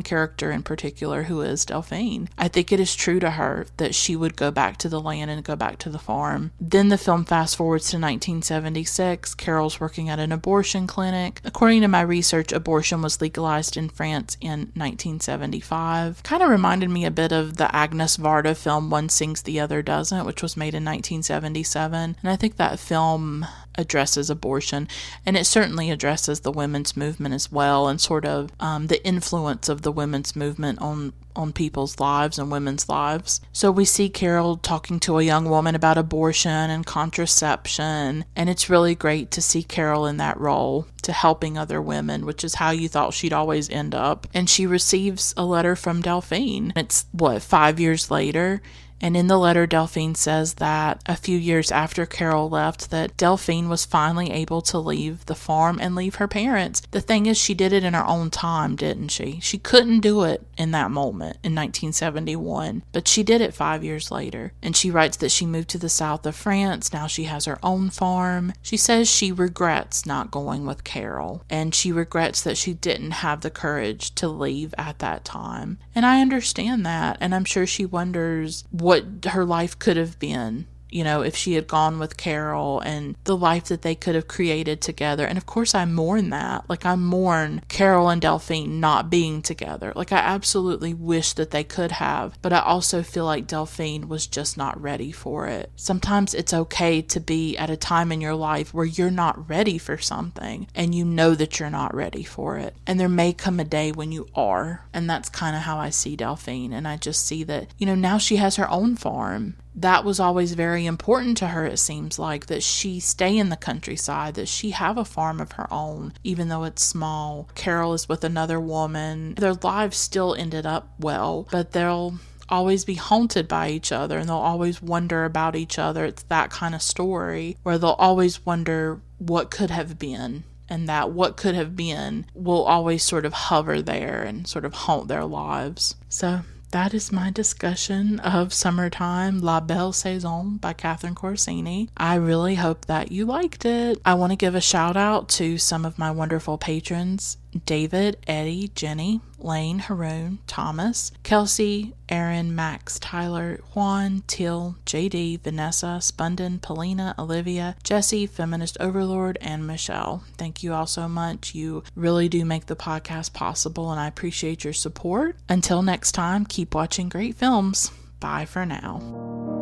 character in particular, who is Delphine. I think it is true to her that she would go back to the land and go back to the farm. Then the film fast forwards to 1976. Carole's working at an abortion clinic. According to my research, abortion was legalized in France in 1975. Kind of reminded me a bit of the Agnes Varda film One Sings the Other Doesn't, which was made in 1977. And I think that film addresses abortion, and it certainly addresses the women's movement as well, and sort of the influence of the women's movement on people's lives and women's lives. So we see Carole talking to a young woman about abortion and contraception, and it's really great to see Carole in that role, to helping other women, which is how you thought she'd always end up. And she receives a letter from Delphine. It's 5 years later, And in the letter, Delphine says that a few years after Carole left, that Delphine was finally able to leave the farm and leave her parents. The thing is, she did it in her own time, didn't she? She couldn't do it in that moment in 1971, but she did it 5 years later. And she writes that she moved to the south of France. Now she has her own farm. She says she regrets not going with Carole, and she regrets that she didn't have the courage to leave at that time. And I understand that, and I'm sure she wonders what her life could have been, if she had gone with Carole, and the life that they could have created together. And of course I mourn that. I mourn Carole and Delphine not being together. I absolutely wish that they could have, but I also feel like Delphine was just not ready for it. Sometimes it's okay to be at a time in your life where you're not ready for something, and you know that you're not ready for it. And there may come a day when you are, and that's kind of how I see Delphine. And I just see that, now she has her own farm. That was always very important to her, it seems like, that she stay in the countryside, that she have a farm of her own, even though it's small. Carole is with another woman. Their lives still ended up well, but they'll always be haunted by each other, and they'll always wonder about each other. It's that kind of story where they'll always wonder what could have been. And that what could have been will always sort of hover there and sort of haunt their lives. So that is my discussion of Summertime, La Belle Saison by Catherine Corsini. I really hope that you liked it. I want to give a shout out to some of my wonderful patrons: David, Eddie, Jenny, Lane, Haroon, Thomas, Kelsey, Aaron, Max, Tyler, Juan, Till, JD, Vanessa, Spundin, Polina, Olivia, Jesse, Feminist Overlord, and Michelle. Thank you all so much. You really do make the podcast possible, and I appreciate your support. Until next time, keep watching great films. Bye for now.